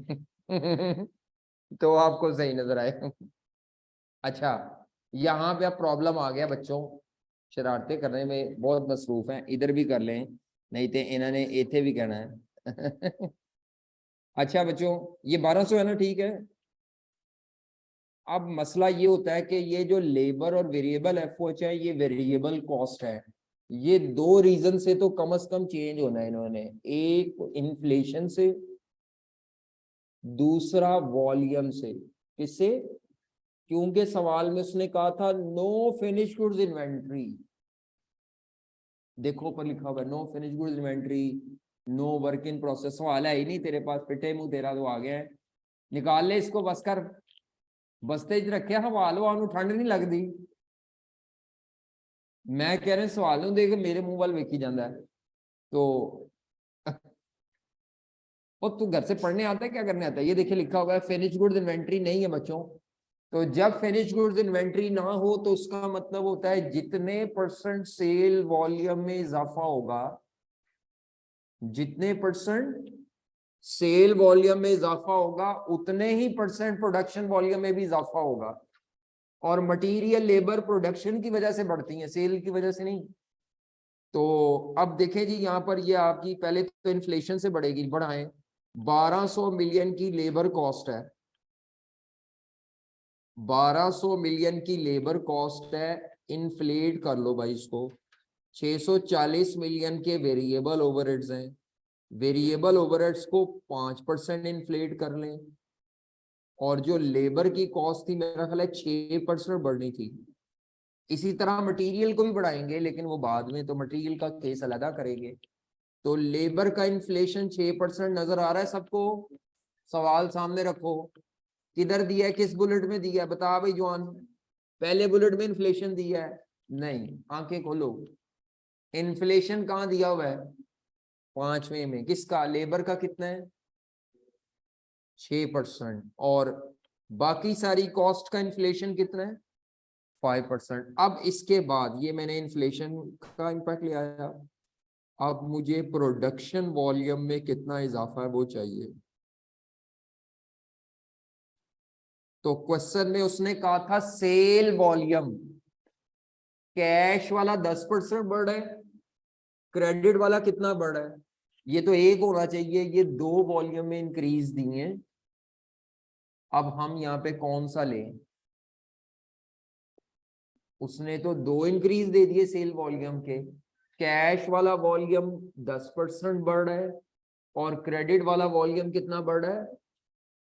तो आपको सही नजर आए। अच्छा, यहाँ पे अब प्रॉब्लम आ गया बच्चों, शरारतें करने में बहुत मसरूफ हैं, इधर भी कर लें, नहीं तो इन्होंने इथे भी कहना है। अच्छा बच्चों, ये 1200 है ना, ठीक है। अब मसला ये होता है कि ये जो लेबर और वेरिएबल एफओएच है, ये वेरिएबल कॉस्ट है। ये दो रीजन से तो कम से कम चेंज होना है इन्होंने, एक इन्फ्लेशन से, दूसरा वॉल्यूम से। किससे? क्योंकि सवाल में उसने कहा था नो फिनिश गुड्स इन्वेंट्री। देखो ऊपर लिखा हुआ है no finish goods inventory, no work in process. सवाल है ही नहीं तेरे पास, पिटे मुंह तेरा तो आ गया है। निकाल ले इसको, बस कर। बस्ते च रखे हवाल वाल ठंड नहीं लगती। मैं कह रहा सवाल देख मेरे मुंह वाल वेखी जाता है तो। और तू घर से पढ़ने आता है, क्या करने आता है? ये देखिए लिखा होगा फिनिश गुड्स इन्वेंट्री नहीं है बच्चों। तो जब फिनिश गुड्स इन्वेंट्री ना हो तो उसका मतलब होता है जितने परसेंट सेल वॉल्यूम में इजाफा होगा, जितने परसेंट सेल वॉल्यूम में इजाफा होगा, उतने ही परसेंट प्रोडक्शन वॉल्यूम में भी इजाफा होगा। और मटेरियल लेबर प्रोडक्शन की वजह से बढ़ती है, सेल की वजह से नहीं। तो अब देखें जी, यहाँ पर ये आपकी पहले तो इन्फ्लेशन से बढ़ेगी, बढ़ाएं। 1200 मिलियन की लेबर कॉस्ट है, 1200 मिलियन की लेबर कॉस्ट है। इन्फ्लेट कर लो भाई इसको। 640 मिलियन के वेरिएबल ओवरहेड्स हैं, वेरिएबल ओवरहेड्स को 5% इन्फ्लेट कर लें। और जो लेबर की कॉस्ट थी मेरा ख्याल है 6% बढ़नी थी। इसी तरह मटेरियल को भी बढ़ाएंगे, लेकिन वो बाद में, तो मटेरियल का केस अलग करेंगे। तो लेबर का इन्फ्लेशन 6% नजर आ रहा है सबको? सवाल सामने रखो, किधर दिया है, किस बुलेट में दिया है, बता भाई जवान। पहले बुलेट में इन्फ्लेशन दिया है? नहीं, आंखें खोलो। इन्फ्लेशन कहाँ दिया हुआ है? 5वें में। किसका? लेबर का कितना है? 6%। और बाकी सारी कॉस्ट का इन्फ्लेशन कितना है? 5%। अब इसके बाद ये मैंने इन्फ्लेशन का इम्पैक्ट ले आया, अब मुझे प्रोडक्शन वॉल्यूम में कितना इजाफा है वो चाहिए। तो क्वेश्चन में उसने कहा था सेल वॉल्यूम, कैश वाला 10% बढ़ रहा है, क्रेडिट वाला कितना बढ़ रहा है? ये तो एक होना चाहिए, ये दो वॉल्यूम में इंक्रीज दिए हैं। अब हम यहाँ पे कौन सा लें? उसने तो दो इंक्रीज दे दिए सेल वॉल्यूम के। कैश वाला वॉल्यूम 10% बढ़ रहा है, और क्रेडिट वाला वॉल्यूम कितना बढ़ रहा है?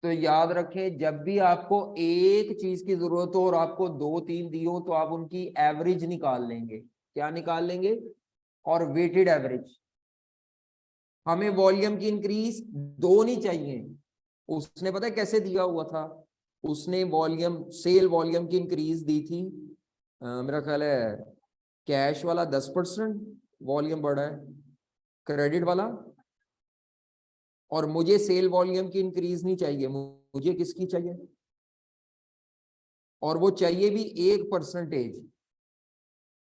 तो याद रखें, जब भी आपको एक चीज की जरूरत हो और आपको दो तीन दी हो, तो आप उनकी एवरेज निकाल लेंगे। क्या निकाल लेंगे? और वेटेड एवरेज। हमें वॉल्यूम की इंक्रीज दो नहीं चाहिए। उसने पता है कैसे दिया हुआ था? उसने वॉल्यूम, सेल वॉल्यूम की इंक्रीज दी थी, मेरा ख्याल है कैश वाला 10% वॉल्यूम बढ़ा है, क्रेडिट वाला, और मुझे सेल वॉल्यूम की इंक्रीज नहीं चाहिए, मुझे किसकी चाहिए? और वो चाहिए भी 1%।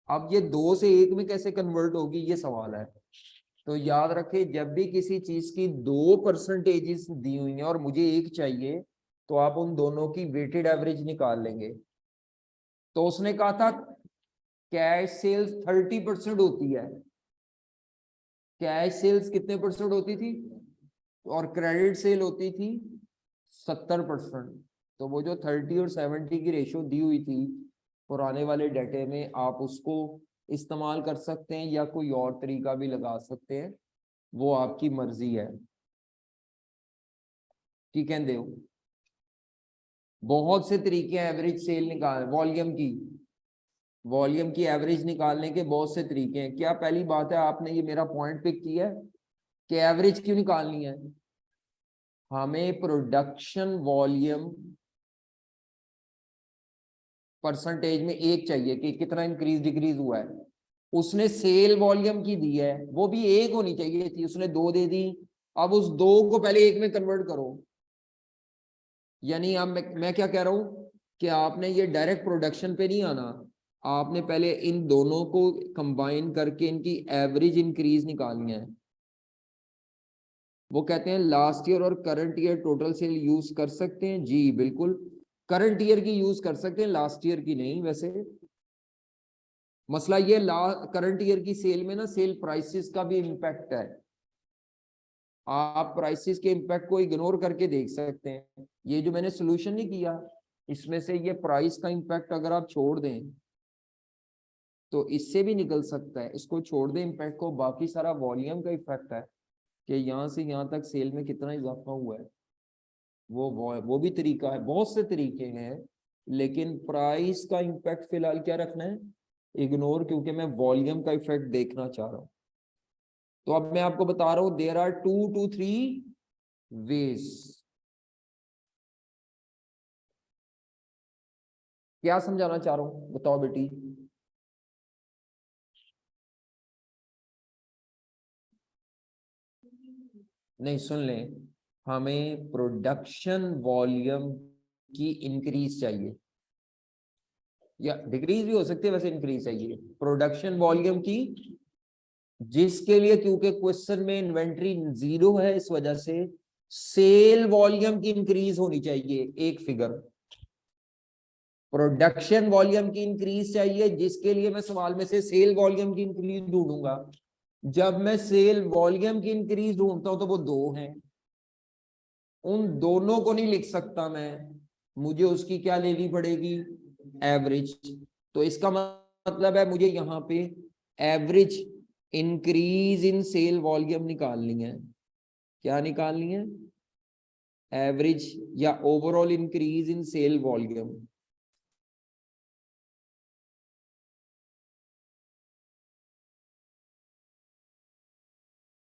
अब ये 2 से 1 में कैसे कन्वर्ट होगी, ये सवाल है। तो याद रखें, जब भी किसी चीज की 2% दी हुई है और मुझे एक चाहिए, तो आप उन दोनों की वेटेड एवरेज निकाल लेंगे। तो उसने कहा था कैश सेल्स 30% होती है, कैश सेल्स कितने परसेंट होती थी और क्रेडिट सेल होती थी 70%। तो वो जो 30 और 70 की रेशियो दी हुई थी पुराने वाले डाटे में, आप उसको इस्तेमाल कर सकते हैं या कोई और तरीका भी लगा सकते हैं, वो आपकी मर्जी है। की कहते हो बहुत से तरीके हैं एवरेज सेल निकाल वॉल्यूम की एवरेज निकालने के बहुत से तरीके हैं। क्या पहली बात है, आपने ये मेरा पॉइंट पिक किया है कि एवरेज क्यों निकालनी है। हमें प्रोडक्शन वॉल्यूम परसेंटेज में एक चाहिए कि कितना इंक्रीज डिक्रीज हुआ है। उसने सेल वॉल्यूम की दी है, वो भी एक होनी चाहिए थी, उसने दो दे दी। अब उस दो को पहले एक में कन्वर्ट करो। यानी अब मैं क्या कह रहा हूं कि आपने ये डायरेक्ट प्रोडक्शन पे नहीं आना, आपने पहले इन दोनों को कंबाइन करके इनकी एवरेज इंक्रीज निकालनी है। वो कहते हैं लास्ट ईयर और current year total sale use कर सकते हैं। जी बिल्कुल, करंट ईयर की यूज कर सकते हैं, लास्ट ईयर की नहीं। वैसे मसला ये करंट ईयर की सेल में ना सेल प्राइसेस का भी इम्पैक्ट है। आप प्राइसेस के इम्पैक्ट को इग्नोर करके देख सकते हैं। ये जो मैंने सोल्यूशन नहीं किया, इसमें से ये प्राइस का इम्पैक्ट अगर आप छोड़ दें तो इससे भी निकल सकता है। इसको छोड़ दें इम्पैक्ट को, बाकी सारा वॉल्यूम का इफेक्ट है कि यहाँ से यहाँ तक सेल में कितना इजाफा हुआ है। वो भी तरीका है, बहुत से तरीके हैं, लेकिन प्राइस का इम्पैक्ट फिलहाल क्या रखना है, इग्नोर, क्योंकि मैं वॉल्यूम का इफेक्ट देखना चाह रहा हूं। तो अब मैं आपको बता रहा हूं देयर आर 2 to 3 वेज। क्या समझाना चाह रहा हूं बताओ बेटी। नहीं, सुन लें, हमें प्रोडक्शन वॉल्यूम की इंक्रीज चाहिए, या डिक्रीज भी हो सकती है, वैसे इंक्रीज चाहिए प्रोडक्शन वॉल्यूम की, जिसके लिए क्योंकि क्वेश्चन में इन्वेंट्री जीरो है, इस वजह से सेल वॉल्यूम की इंक्रीज होनी चाहिए एक फिगर। प्रोडक्शन वॉल्यूम की इंक्रीज चाहिए, जिसके लिए मैं सवाल में से सेल वॉल्यूम की इंक्रीज ढूंढूंगा। जब मैं सेल वॉल्यूम की इंक्रीज ढूंढता हूं तो वो दो हैं, उन दोनों को नहीं लिख सकता मैं, मुझे उसकी क्या लेनी पड़ेगी, एवरेज। तो इसका मतलब है मुझे यहाँ पे average increase in sale volume निकालनी है। क्या निकालनी है, एवरेज या overall increase in sale volume.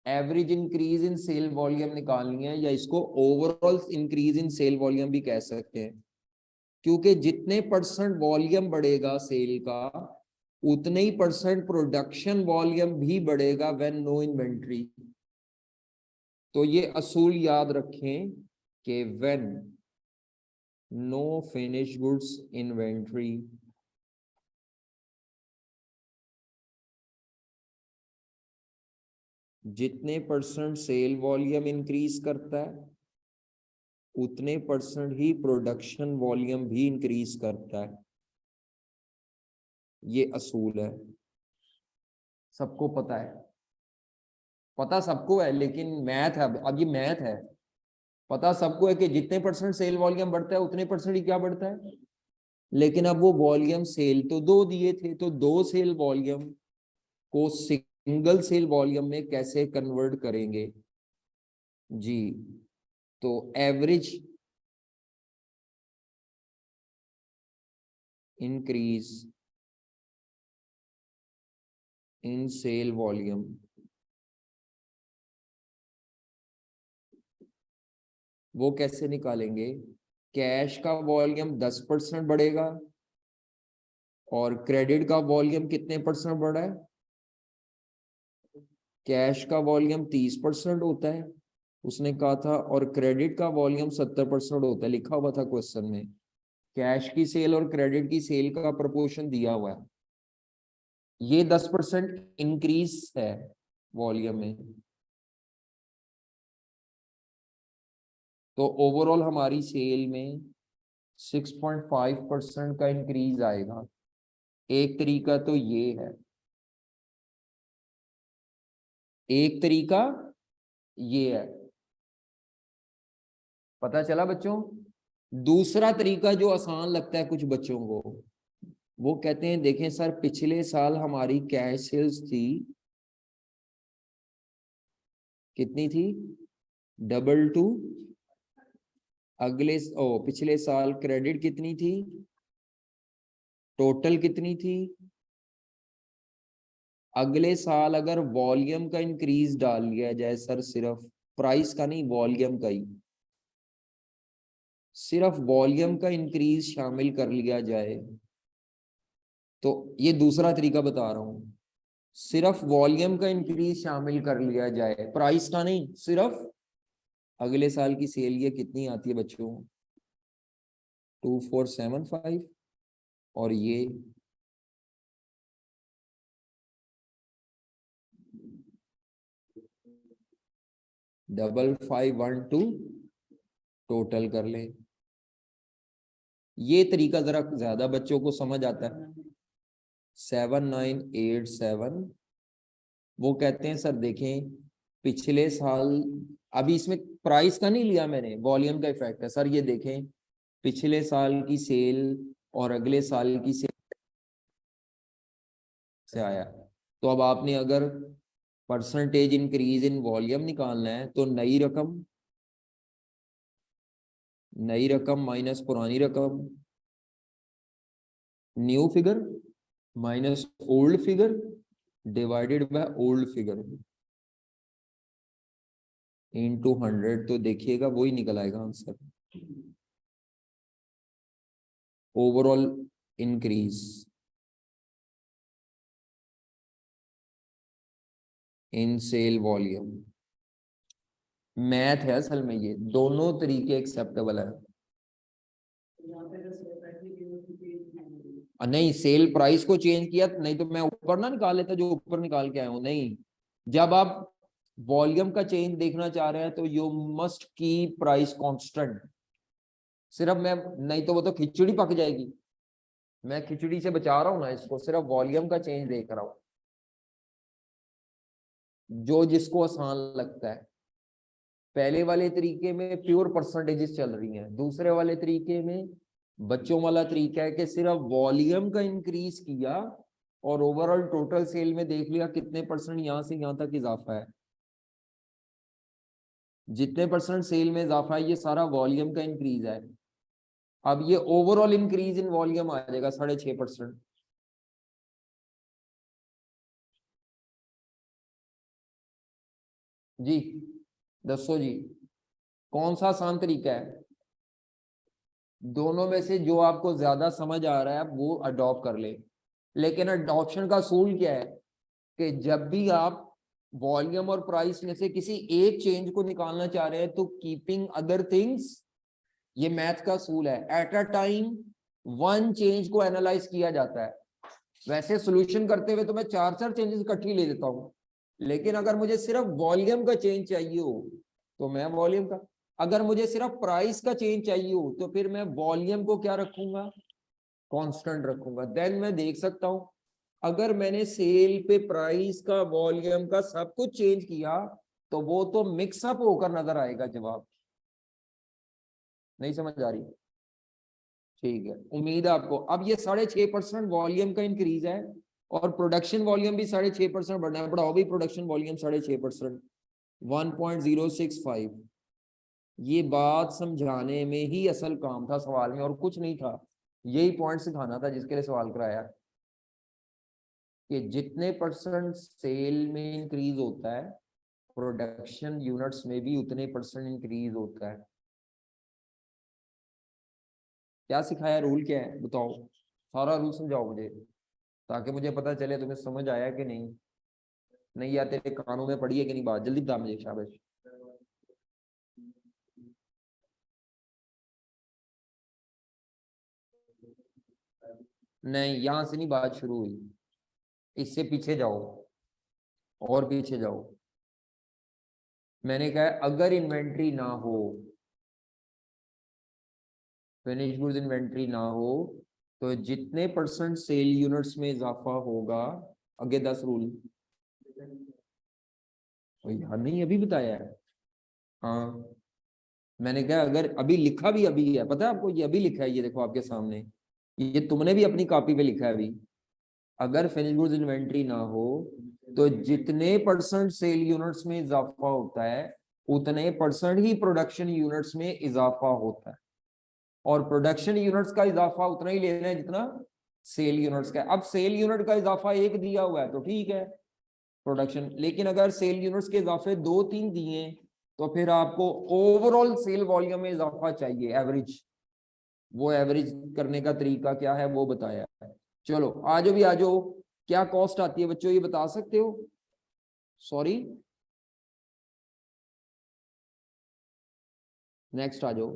Average increase in sale volume निकालनी है, या इसको overall increase in sale volume भी कह सकते हैं, क्योंकि जितने परसेंट वॉल्यूम बढ़ेगा सेल का, उतने ही परसेंट प्रोडक्शन वॉल्यूम भी बढ़ेगा व्हेन नो इन्वेंट्री। तो ये असूल याद रखें कि when no finish goods inventory, जितने परसेंट सेल वॉल्यूम इंक्रीज करता है, उतने परसेंट ही प्रोडक्शन वॉल्यूम भी इंक्रीज करता है। ये असूल है, सबको पता है, पता सबको है, लेकिन मैथ है, अब ये मैथ है। पता सबको है कि जितने परसेंट सेल वॉल्यूम बढ़ता है उतने परसेंट ही क्या बढ़ता है, लेकिन अब वो वॉल्यूम सेल तो दो दिए थे, तो दो सेल वॉल्यूम को सिंगल सेल वॉल्यूम में कैसे कन्वर्ट करेंगे जी। तो average increase in sale volume, वो कैसे निकालेंगे, कैश का वॉल्यूम 10% बढ़ेगा और क्रेडिट का वॉल्यूम कितने परसेंट बढ़ा है, कैश का वॉल्यूम 30% होता है उसने कहा था, और क्रेडिट का वॉल्यूम 70% होता है, लिखा हुआ था क्वेश्चन में। कैश की सेल और क्रेडिट की सेल का प्रपोर्शन दिया हुआ है। ये 10% इंक्रीज है वॉल्यूम में, तो ओवरऑल हमारी सेल में 6.5% का इंक्रीज आएगा। एक तरीका तो ये है। एक तरीका ये है, पता चला बच्चों। दूसरा तरीका जो आसान लगता है कुछ बच्चों को, वो कहते हैं देखें सर पिछले साल हमारी कैश सेल्स थी, कितनी थी, डबल टू, पिछले साल क्रेडिट कितनी थी, टोटल कितनी थी, अगले साल अगर वॉल्यूम का इंक्रीज डाल लिया जाए सर, सिर्फ प्राइस का नहीं वॉल्यूम का ही, सिर्फ वॉल्यूम का इंक्रीज शामिल कर लिया जाए, तो ये दूसरा तरीका बता रहा हूं, सिर्फ वॉल्यूम का इंक्रीज शामिल कर लिया जाए, प्राइस का नहीं, सिर्फ अगले साल की सेल ये कितनी आती है बच्चों, 2475, और ये 5512 टोटल कर ले। ये तरीका जरा ज्यादा बच्चों को समझ आता है। 7987, वो कहते हैं सर देखें पिछले साल, अभी इसमें प्राइस का नहीं लिया मैंने, वॉल्यूम का इफेक्ट है सर, ये देखें पिछले साल की सेल और अगले साल की सेल से आया, तो अब आपने अगर परसेंटेज इंक्रीज इन वॉल्यूम निकालना है तो नई रकम माइनस पुरानी रकम, new figure minus old figure divided by old figure into 100, तो देखिएगा वही निकल आएगा answer, overall increase in sale volume. Math है असल में, ये दोनों तरीके एक्सेप्टेबल है। नहीं, सेल प्राइस को चेंज किया, नहीं तो मैं ऊपर ना निकाल लेता जो ऊपर निकाल के आया हूं, नहीं, जब आप वॉल्यूम का चेंज देखना चाह रहे हैं तो you must keep price constant, सिर्फ मैं, नहीं तो वो तो खिचड़ी पक जाएगी, मैं खिचड़ी से बचा रहा हूं ना इसको, सिर्फ वॉल्यूम का चेंज देख रहा हूं, जो जिसको आसान लगता है। पहले वाले तरीके में प्योर परसेंटेजेस चल रही हैं, दूसरे वाले तरीके में बच्चों वाला तरीका है कि सिर्फ वॉल्यूम का इंक्रीज किया और ओवरऑल टोटल सेल में देख लिया कितने परसेंट यहां से यहां तक इजाफा है, जितने परसेंट सेल में इजाफा है ये सारा वॉल्यूम का इंक्रीज है। अब ये ओवरऑल इंक्रीज इन वॉल्यूम आ जाएगा 6.5%। जी दसो जी, कौन सा आसान तरीका है, दोनों में से जो आपको ज्यादा समझ आ रहा है आप वो अडॉप्ट कर ले, लेकिन अडॉप्शन का असूल क्या है कि जब भी आप वॉल्यूम और प्राइस में से किसी एक चेंज को निकालना चाह रहे हैं तो कीपिंग अदर थिंग्स, ये मैथ का असूल है, at a time one change को एनालाइज किया जाता है। वैसे सॉल्यूशन करते हुए तो मैं चार चार चेंजेस इकट्ठी ले लेता हूं, लेकिन अगर मुझे सिर्फ वॉल्यूम का चेंज चाहिए हो तो मैं वॉल्यूम का, अगर मुझे सिर्फ प्राइस का चेंज चाहिए हो तो फिर मैं वॉल्यूम को क्या रखूंगा, कांस्टेंट रखूंगा, देन मैं देख सकता हूं अगर मैंने सेल पे प्राइस का वॉल्यूम का सब कुछ चेंज किया तो वो तो मिक्सअप होकर नजर आएगा जवाब। नहीं समझ आ रही, ठीक है, उम्मीद है आपको। अब ये 6.5% वॉल्यूम का इंक्रीज है और प्रोडक्शन वॉल्यूम भी 6.5% बढ़ना है, बढ़ाओ भी प्रोडक्शन वॉल्यूम 6.5%, 1.065। ये बात समझाने में ही असल काम था सवाल में, और कुछ नहीं था, यही पॉइंट सिखाना था जिसके लिए सवाल कराया, कि जितने परसेंट सेल में इंक्रीज होता है प्रोडक्शन यूनिट्स में भी उतने परसेंट इंक्रीज होता है। क्या सिखाया, रूल क्या है बताओ, सारा रूल समझाओ मुझे ताकि मुझे पता चले तुम्हें समझ आया कि नहीं, नहीं या तेरे कानों में पड़ी है कि नहीं बात, जल्दी बता मुझे, शाबाश। नहीं, यहां से नहीं बात शुरू हुई, इससे पीछे जाओ, और पीछे जाओ। मैंने कहा अगर इन्वेंट्री ना हो, फिनिश गुड्स इन्वेंट्री ना हो, तो जितने परसेंट सेल यूनिट्स में इजाफा होगा, आगे 10 रूल, तो यार नहीं अभी बताया है। हाँ मैंने कहा अगर अभी लिखा भी अभी है, पता है आपको, ये अभी लिखा है, ये देखो आपके सामने, ये तुमने भी अपनी कॉपी पे लिखा है अभी। अगर फिनिश गुड्स इन्वेंट्री ना हो तो जितने परसेंट सेल यूनिट्स में इजाफा होता है उतने परसेंट ही प्रोडक्शन यूनिट्स में इजाफा होता है, और प्रोडक्शन यूनिट्स का इजाफा उतना ही लेना है जितना सेल यूनिट्स का है। अब सेल यूनिट का इजाफा एक दिया हुआ है तो ठीक है प्रोडक्शन, लेकिन अगर सेल यूनिट्स के इजाफे दो तीन दिए तो फिर आपको ओवरऑल सेल वॉल्यूम में इजाफा चाहिए एवरेज। वो एवरेज करने का तरीका क्या है वो बताया है। चलो आज भी आ जाओ, क्या कॉस्ट आती है बच्चों ये बता सकते हो? सॉरी नेक्स्ट आ जाओ।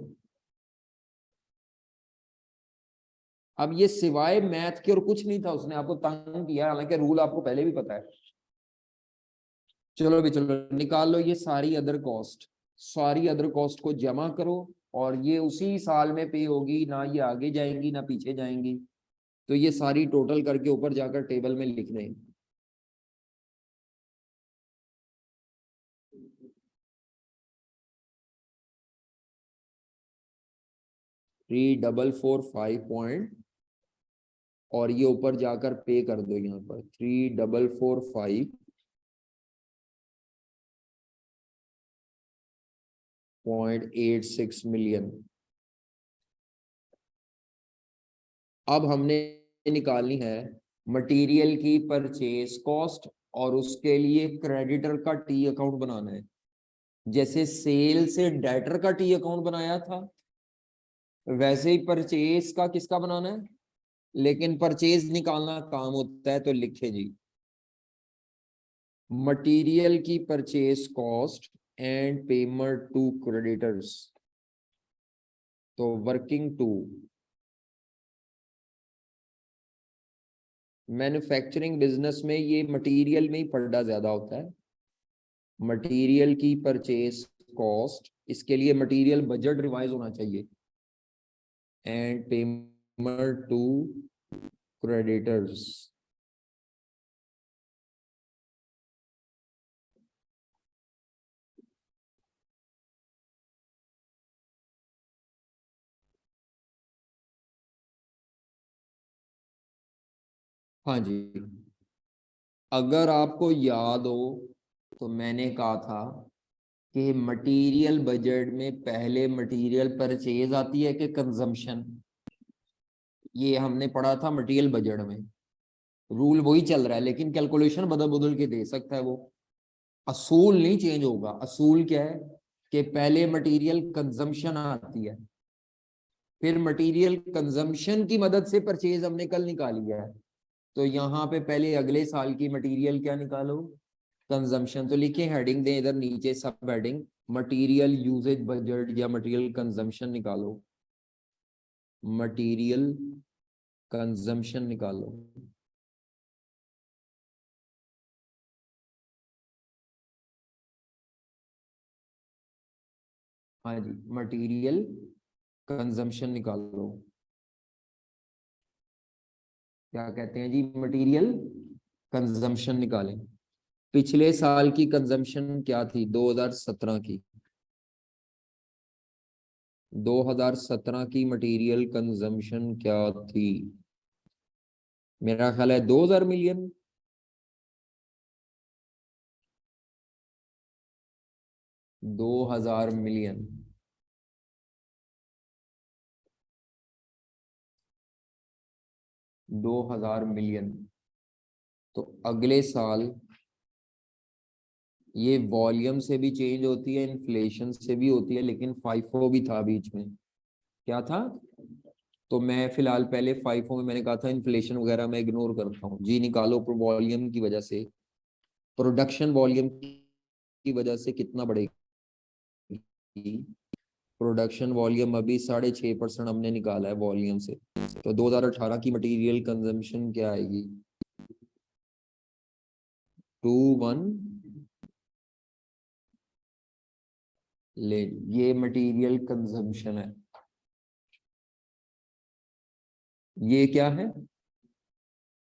अब ये सिवाय मैथ के और कुछ नहीं था, उसने आपको तंग किया, हालांकि रूल आपको पहले भी पता है। चलो भी चलो निकाल लो ये सारी अदर कॉस्ट, सारी अदर कॉस्ट को जमा करो, और ये उसी साल में पे होगी, ना ये आगे जाएंगी ना पीछे जाएंगी। तो ये सारी टोटल करके ऊपर जाकर टेबल में लिख दें। 3445 और ये ऊपर जाकर पे कर दो यहाँ पर 3445.86 मिलियन। अब हमने निकालनी है मटेरियल की परचेज कॉस्ट, और उसके लिए क्रेडिटर का टी अकाउंट बनाना है। जैसे सेल से डेटर का टी अकाउंट बनाया था वैसे ही परचेज का किसका बनाना है, लेकिन परचेज निकालना काम होता है तो लिखे जी मटेरियल की purchase cost and payment to creditors. तो वर्किंग टू मैन्युफैक्चरिंग बिजनेस में ये मटेरियल में ही फड्डा ज्यादा होता है। मटेरियल की परचेज कॉस्ट, इसके लिए मटेरियल बजट रिवाइज होना चाहिए, एंड पेमेंट टू क्रेडिटर्स। हाँ जी, अगर आपको याद हो तो मैंने कहा था कि मटेरियल बजट में पहले मटेरियल परचेज आती है कि कंजम्पशन। ये हमने पढ़ा था मटेरियल बजट में, रूल वही चल रहा है लेकिन कैलकुलेशन बदल बदल के दे सकता है वो, असूल नहीं चेंज होगा। असूल क्या है कि पहले मटेरियल कंजम्पशन आती है, फिर मटेरियल कंजम्पशन की मदद से परचेज हमने कल निकाली है, तो यहाँ पे पहले अगले साल की मटेरियल क्या निकालो, कंजम्पशन। तो लिखे हेडिंग दें इधर नीचे सब हेडिंग मटेरियल यूजेज बजट या मटेरियल कंजम्पशन निकालो, मटेरियल कंजम्पशन निकालो। हाँ जी मटेरियल कंजम्पशन निकालो। क्या कहते हैं जी, मटेरियल कंजम्पशन निकालें। पिछले साल की कंजम्पशन क्या थी 2017 की, 2017 की मटेरियल कंजम्पशन क्या थी? मेरा ख्याल है 2000 मिलियन। 2000 मिलियन। 2000 मिलियन। तो अगले साल ये वॉल्यूम से भी चेंज होती है, इन्फ्लेशन से भी होती है, लेकिन फाइफो भी था बीच में। क्या था? तो मैं फिलहाल पहले फाइफो में मैंने कहा था इन्फ्लेशन वगैरह मैं इग्नोर करता हूँ जी, निकालो वॉल्यूम की वजह से, प्रोडक्शन वॉल्यूम की वजह से कितना बढ़ेगी। प्रोडक्शन वॉल्यूम अभी 6.5% हमने निकाला है वॉल्यूम से, तो 2018 की मटेरियल कंजम्पशन क्या आएगी? 21 ले, ये मटेरियल कंजम्पशन है, ये क्या है?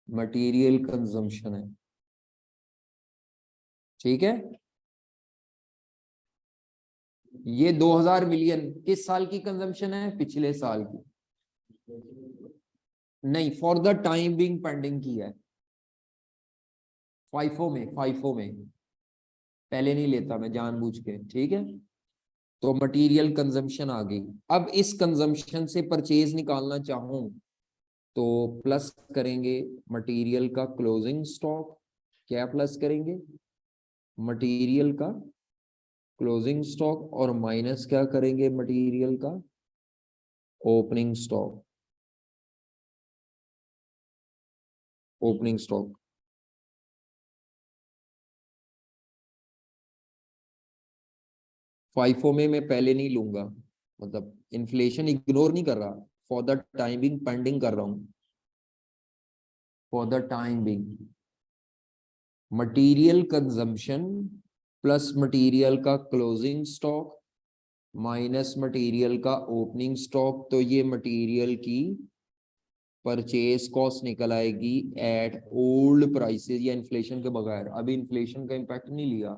मटेरियल कंजम्पशन है, ठीक है। ये 2000 मिलियन किस साल की कंजम्पशन है? पिछले साल की। नहीं, for the time being pending की है। फाइफो में पहले नहीं लेता मैं जानबूझ के, ठीक है। तो मटेरियल कंजम्पशन आ गई। अब इस कंजम्पशन से परचेज निकालना चाहूं तो प्लस करेंगे मटेरियल का क्लोजिंग स्टॉक। क्या प्लस करेंगे? मटेरियल का क्लोजिंग स्टॉक, और माइनस क्या करेंगे? मटेरियल का opening stock. Opening stock FIFO में मैं पहले नहीं लूंगा, मतलब इन्फ्लेशन इग्नोर नहीं कर रहा, फॉर द टाइमिंग पेंडिंग कर रहा हूं। For the time being material consumption plus material का क्लोजिंग स्टॉक माइनस मटेरियल का ओपनिंग स्टॉक, तो ये मटेरियल की परचेज कॉस्ट निकल आएगी एट ओल्ड प्राइसेस या इन्फ्लेशन के बगैर। अभी इन्फ्लेशन का इम्पैक्ट नहीं लिया।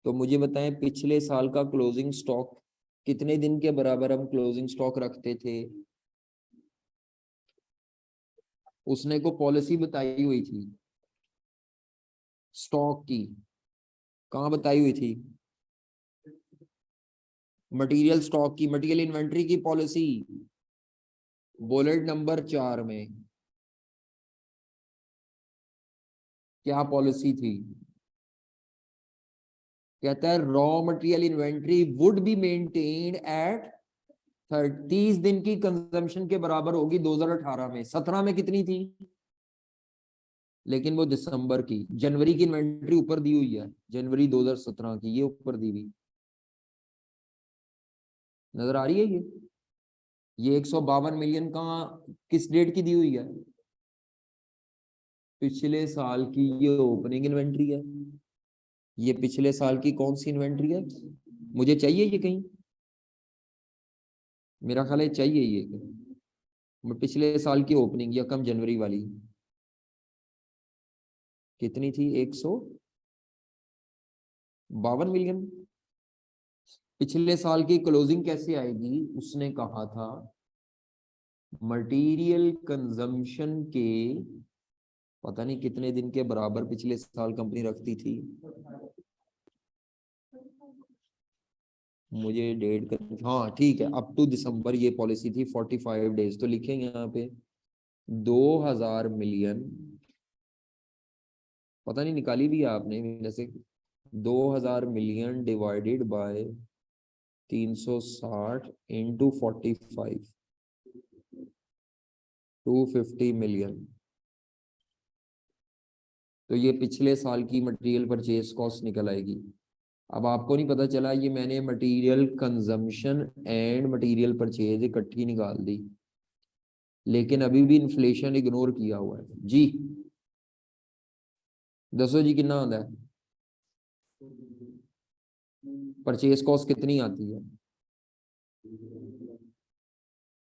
तो मुझे बताएं पिछले साल का क्लोजिंग स्टॉक कितने दिन के बराबर हम क्लोजिंग स्टॉक रखते थे? उसने को पॉलिसी बताई हुई थी स्टॉक की, कहाँ बताई हुई थी? मटेरियल स्टॉक की, मटेरियल इन्वेंट्री की पॉलिसी बुलेट नंबर 4 में क्या पॉलिसी थी? कहता है raw material inventory would be maintained eight 30 दिन की कंजम्पशन के बराबर होगी। 2018 में, 17 में कितनी थी? लेकिन वो दिसंबर की, जनवरी की इन्वेंट्री ऊपर दी हुई है, जनवरी 2017 की ये ऊपर दी हुई नजर आ रही है। ये 152 मिलियन का किस डेट की दी हुई है? पिछले साल की ये ओपनिंग इन्वेंट्री है। ये पिछले साल की कौन सी इन्वेंट्री है? मुझे चाहिए ये कहीं, मेरा ख्याल है चाहिए ये पिछले साल की ओपनिंग या कम जनवरी वाली कितनी थी? 152 मिलियन। पिछले साल की क्लोजिंग कैसे आएगी? उसने कहा था मटेरियल कंजम्पशन के पता नहीं कितने दिन के बराबर पिछले साल कंपनी रखती थी। मुझे डेट कर, हाँ ठीक है, अप टू दिसंबर ये पॉलिसी थी 45 डेज। तो लिखेंगे यहाँ पे 2000 मिलियन, पता नहीं निकाली भी है आपने जैसे, 2000 million divided by 360 into 45, 250 million. तो ये पिछले साल की मटेरियल परचेज कॉस्ट निकल आएगी। अब आपको नहीं पता चला, ये मैंने material consumption and material purchase इकट्ठी निकाल दी, लेकिन अभी भी इन्फ्लेशन इग्नोर किया हुआ है जी। दसो जी कितना आता है? परचेज कॉस्ट कितनी आती है?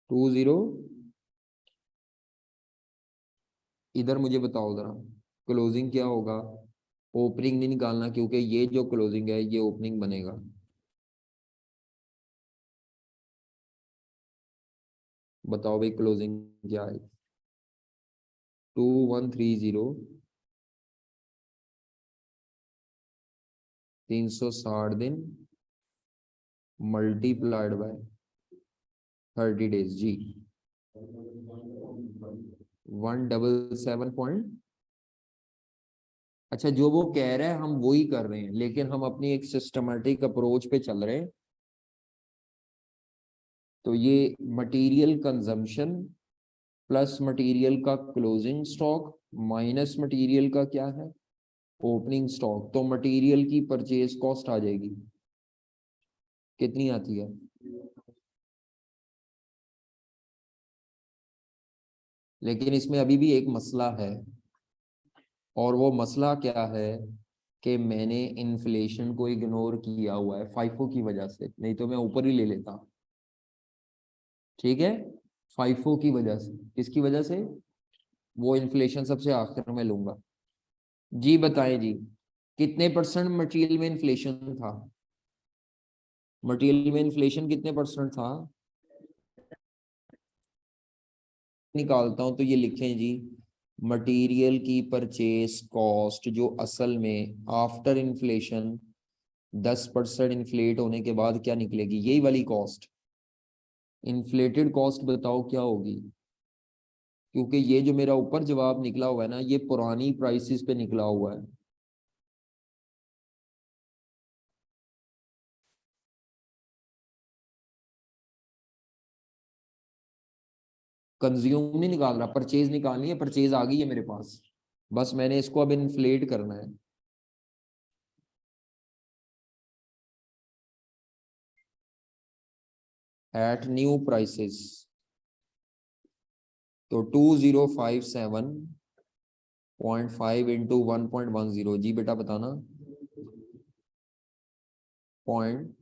20। इधर मुझे बताओ जरा, क्लोजिंग क्या होगा? ओपनिंग नहीं निकालना क्योंकि ये जो क्लोजिंग है ये ओपनिंग बनेगा। बताओ भाई क्लोजिंग क्या है? 2130 360 दिन मल्टीप्लाइड बाय 30 डेज जी। 177 अच्छा, जो वो कह रहे हैं हम वही कर रहे हैं, लेकिन हम अपनी एक सिस्टमेटिक अप्रोच पे चल रहे हैं। तो ये मटेरियल कंजम्पशन प्लस मटेरियल का क्लोजिंग स्टॉक माइनस मटेरियल का क्या है? Opening stock. तो मटेरियल की परचेज कॉस्ट आ जाएगी, कितनी आती है? लेकिन इसमें अभी भी एक मसला है, और वो मसला क्या है कि मैंने इन्फ्लेशन को इग्नोर किया हुआ है फाइफो की वजह से, नहीं तो मैं ऊपर ही ले लेता। ठीक है, फाइफो की वजह से। किसकी वजह से? वो इन्फ्लेशन सबसे आखिर में लूंगा। जी बताएं जी। कितने परसेंट मटेरियल में इन्फ्लेशन था? मटेरियल में इन्फ्लेशन कितने परसेंट था? निकालता हूं तो ये लिखें जी, मटेरियल की परचेस कॉस्ट जो असल में आफ्टर इन्फ्लेशन 10% इन्फ्लेट होने के बाद क्या निकलेगी, यही वाली कॉस्ट। इन्फ्लेटेड कॉस्ट बताओ क्या होगी, क्योंकि ये जो मेरा ऊपर जवाब निकला हुआ है ना, ये पुरानी प्राइसेस पे निकला हुआ है। कंज्यूम नहीं निकाल रहा, परचेज निकालनी है, परचेज आ गई है मेरे पास, बस मैंने इसको अब इन्फ्लेट करना है। एट न्यू प्राइसेस, तो 2057.5 इंटू 1.10 जी बेटा बताना। पॉइंट,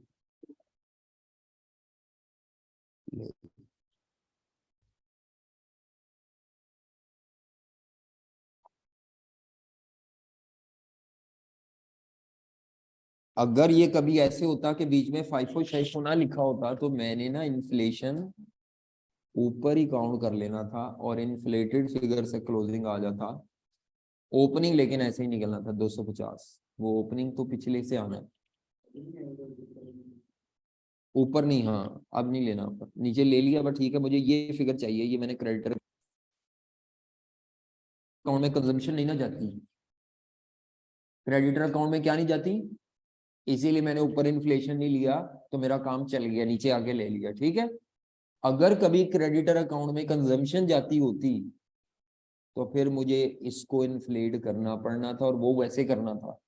अगर ये कभी ऐसे होता कि बीच में फाइफो शाइफो ना लिखा होता तो मैंने ना इन्फ्लेशन ऊपर ही काउंट कर लेना था और इन्फ्लेटेड फिगर से क्लोजिंग आ जाता ओपनिंग, लेकिन ऐसे ही निकलना था 250। वो ओपनिंग तो पिछले से आना है, ऊपर नहीं, हाँ अब नहीं लेना, ऊपर नीचे ले लिया, बट ठीक है, मुझे ये फिगर चाहिए, ये मैंने क्रेडिटर अकाउंट में कंजम्पशन नहीं ना जाती, क्रेडिटर अकाउंट में क्या नहीं जाती, इसीलिए मैंने ऊपर इन्फ्लेशन नहीं लिया, तो मेरा काम चल गया, नीचे आके ले लिया, ठीक है। अगर कभी क्रेडिटर अकाउंट में कंजम्पशन जाती होती तो फिर मुझे इसको इन्फ्लेट करना पड़ना था, और वो वैसे करना था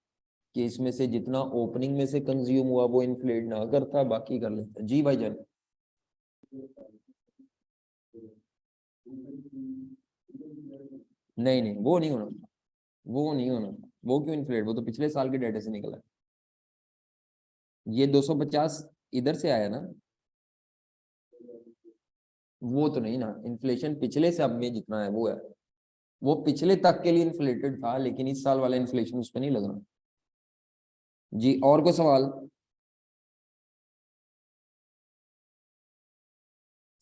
कि इसमें से जितना ओपनिंग में से कंज्यूम हुआ वो इन्फ्लेट ना करता, बाकी कर लेता। जी भाईजान, नहीं नहीं वो नहीं होना था, वो नहीं होना था, वो क्यों इन्फ्लेट, वो तो पिछले साल के डेटा से निकला है। ये 250 इधर से आया ना, वो तो नहीं ना, इन्फ्लेशन पिछले से अब में जितना है वो है, वो पिछले तक के लिए इन्फ्लेटेड था, लेकिन इस साल वाला इन्फ्लेशन उस पर नहीं लगना। जी और कोई सवाल?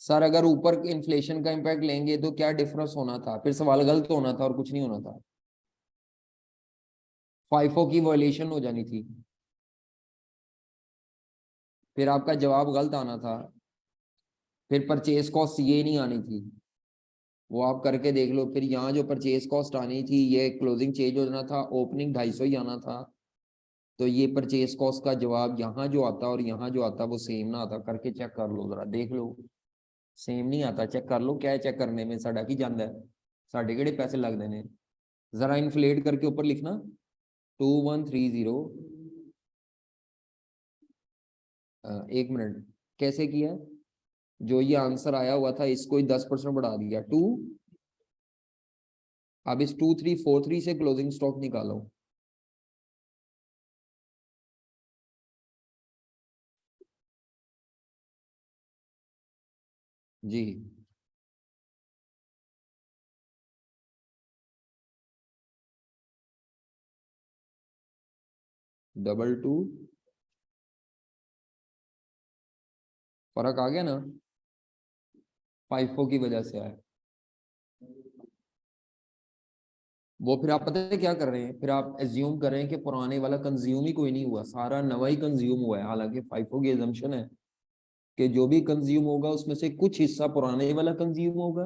सर अगर ऊपर इन्फ्लेशन का इम्पैक्ट लेंगे तो क्या डिफरेंस होना था, फिर सवाल गलत होना था और कुछ नहीं होना था, फाइफो की वॉल्यूशन हो जानी थी, फिर आपका जवाब गलत आना था, फिर परचेज कॉस्ट ये नहीं आनी थी, वो आप करके देख लो, फिर यहाँ जो परचेज कॉस्ट आनी थी ये क्लोजिंग चेंज हो जाना था, ओपनिंग 250 ही आना था, तो ये परचेज कॉस्ट का जवाब यहाँ जो आता और यहाँ जो आता वो सेम ना आता, करके चेक कर लो जरा, देख लो, सेम नहीं आता, चेक कर लो, क्या है चेक करने में, साडा की जांदा है, साढ़े केड़े पैसे लग देने, जरा इन्फ्लेट करके ऊपर लिखना 2130। एक मिनट, कैसे किया, जो ये आंसर आया हुआ था इसको ही 10% बढ़ा दिया टू, अब इस 2343 से क्लोजिंग स्टॉक निकालो। जी, 22, फर्क आ गया ना, फाइफो की वजह से आया। वो फिर आप पता है क्या कर रहे हैं, फिर आप एज्यूम कर रहे हैं कि पुराने वाला कंज्यूम ही कोई नहीं हुआ, सारा नवा ही कंज्यूम हुआ है, हालांकि फाइफो की एजम्पशन है कि जो भी कंज्यूम होगा उसमें से कुछ हिस्सा पुराने वाला कंज्यूम होगा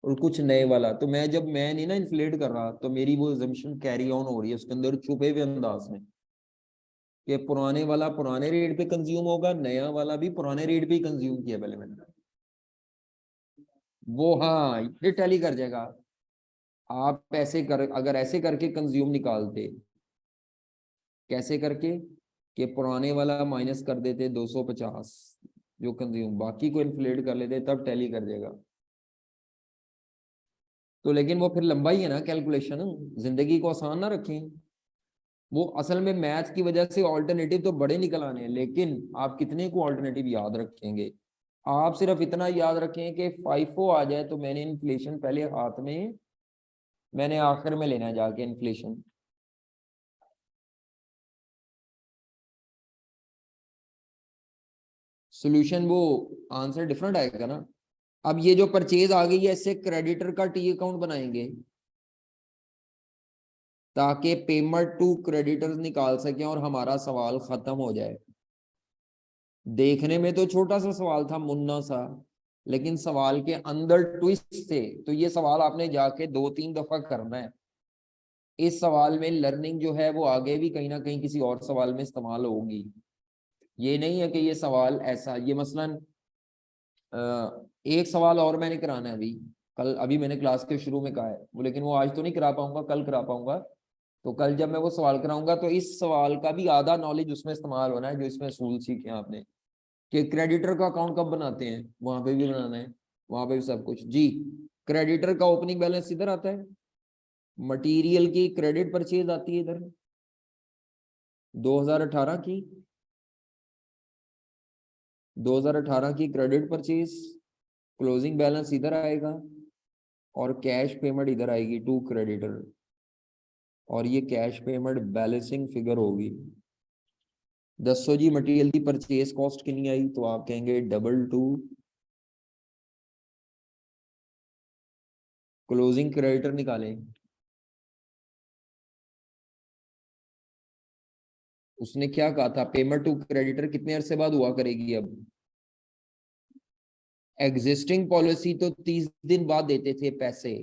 और कुछ नए वाला, तो मैं जब मैं नहीं ना इन्फ्लेट कर रहा तो मेरी वो एजम्पशन कैरी ऑन हो रही है उसके अंदर छुपे हुए अंदाज में, कि पुराने वाला पुराने रेट पे कंज्यूम होगा, नया वाला भी पुराने रेट पे ही कंज्यूम किया पहले मैंने, वो हाँ ये टैली कर जाएगा। आप ऐसे कर, अगर ऐसे करके कंज्यूम निकालते, कैसे करके, कि पुराने वाला माइनस कर देते 250 जो कंज्यूम, बाकी को इन्फ्लेट कर लेते, तब टैली कर देगा। तो लेकिन वो फिर लंबा ही है ना कैलकुलेशन, जिंदगी को आसान ना रखें, वो असल में मैथ की वजह से ऑल्टरनेटिव तो बड़े निकल आने हैं, लेकिन आप कितने को ऑल्टरनेटिव याद रखेंगे, आप सिर्फ इतना याद रखें कि फाइफो आ जाए तो मैंने इन्फ्लेशन पहले हाथ में, मैंने आखिर में लेना है जाके इन्फ्लेशन, सोल्यूशन वो आंसर डिफरेंट आएगा ना। अब ये जो परचेज आ गई है इससे क्रेडिटर का टी अकाउंट बनाएंगे ताकि पेमेंट टू क्रेडिटर्स निकाल सकें और हमारा सवाल खत्म हो जाए। देखने में तो छोटा सा सवाल था, मुन्ना सा, लेकिन सवाल के अंदर ट्विस्ट थे। तो ये सवाल आपने जाके 2-3 दफा करना है। इस सवाल में लर्निंग जो है वो आगे भी कहीं ना कहीं किसी और सवाल में इस्तेमाल होगी। ये नहीं है कि ये सवाल ऐसा, ये मसलन एक सवाल और मैंने कराना है अभी, कल, अभी मैंने क्लास के शुरू में कहा है वो, लेकिन वो आज तो नहीं करा पाऊंगा, कल करा पाऊंगा। तो कल जब मैं वो सवाल कराऊंगा तो इस सवाल का भी आधा नॉलेज उसमें इस्तेमाल होना है, जो इसमें असूल सीखे आपने कि क्रेडिटर का अकाउंट कब बनाते हैं, वहां पे भी बनाना है, वहां पे भी सब कुछ जी। क्रेडिटर का ओपनिंग बैलेंस इधर आता है, मटेरियल की क्रेडिट परचेज आती है इधर 2018 की, 2018 की क्रेडिट परचेज, क्लोजिंग बैलेंस इधर आएगा और कैश पेमेंट इधर आएगी टू क्रेडिटर, और ये कैश पेमेंट बैलेंसिंग फिगर होगी। दसो जी मटेरियल की परचेज कॉस्ट कितनी आई, तो आप कहेंगे 22, क्लोजिंग क्रेडिटर निकालें। उसने क्या कहा था, पेमेंट टू क्रेडिटर कितने अरसे बाद हुआ करेगी। अब एग्जिस्टिंग पॉलिसी तो 30 दिन बाद देते थे पैसे,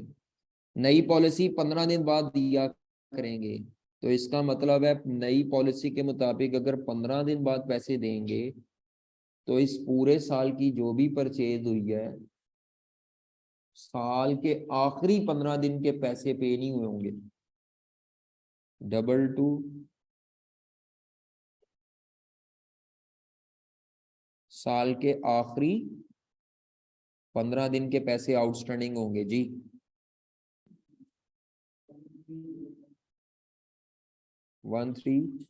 नई पॉलिसी 15 दिन बाद दिया करेंगे। तो इसका मतलब है नई पॉलिसी के मुताबिक अगर 15 दिन बाद पैसे देंगे तो इस पूरे साल की जो भी परचेज हुई है, साल के आखिरी 15 दिन के पैसे पे नहीं हुए होंगे। 22, साल के आखिरी 15 दिन के पैसे आउटस्टैंडिंग होंगे जी। 130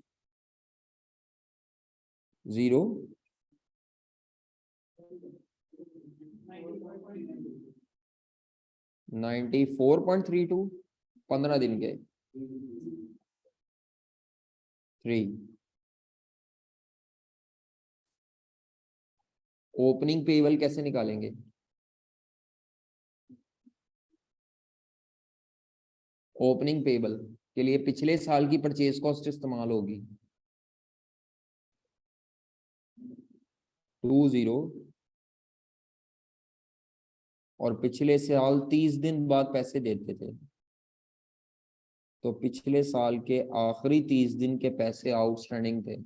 94.32, 15 दिन के 3। ओपनिंग पेबल कैसे निकालेंगे, ओपनिंग पेबल के लिए पिछले साल की परचेज कॉस्ट इस्तेमाल होगी 20, और पिछले साल 30 दिन बाद पैसे देते थे, तो पिछले साल के आखिरी 30 दिन के पैसे आउटस्टैंडिंग थे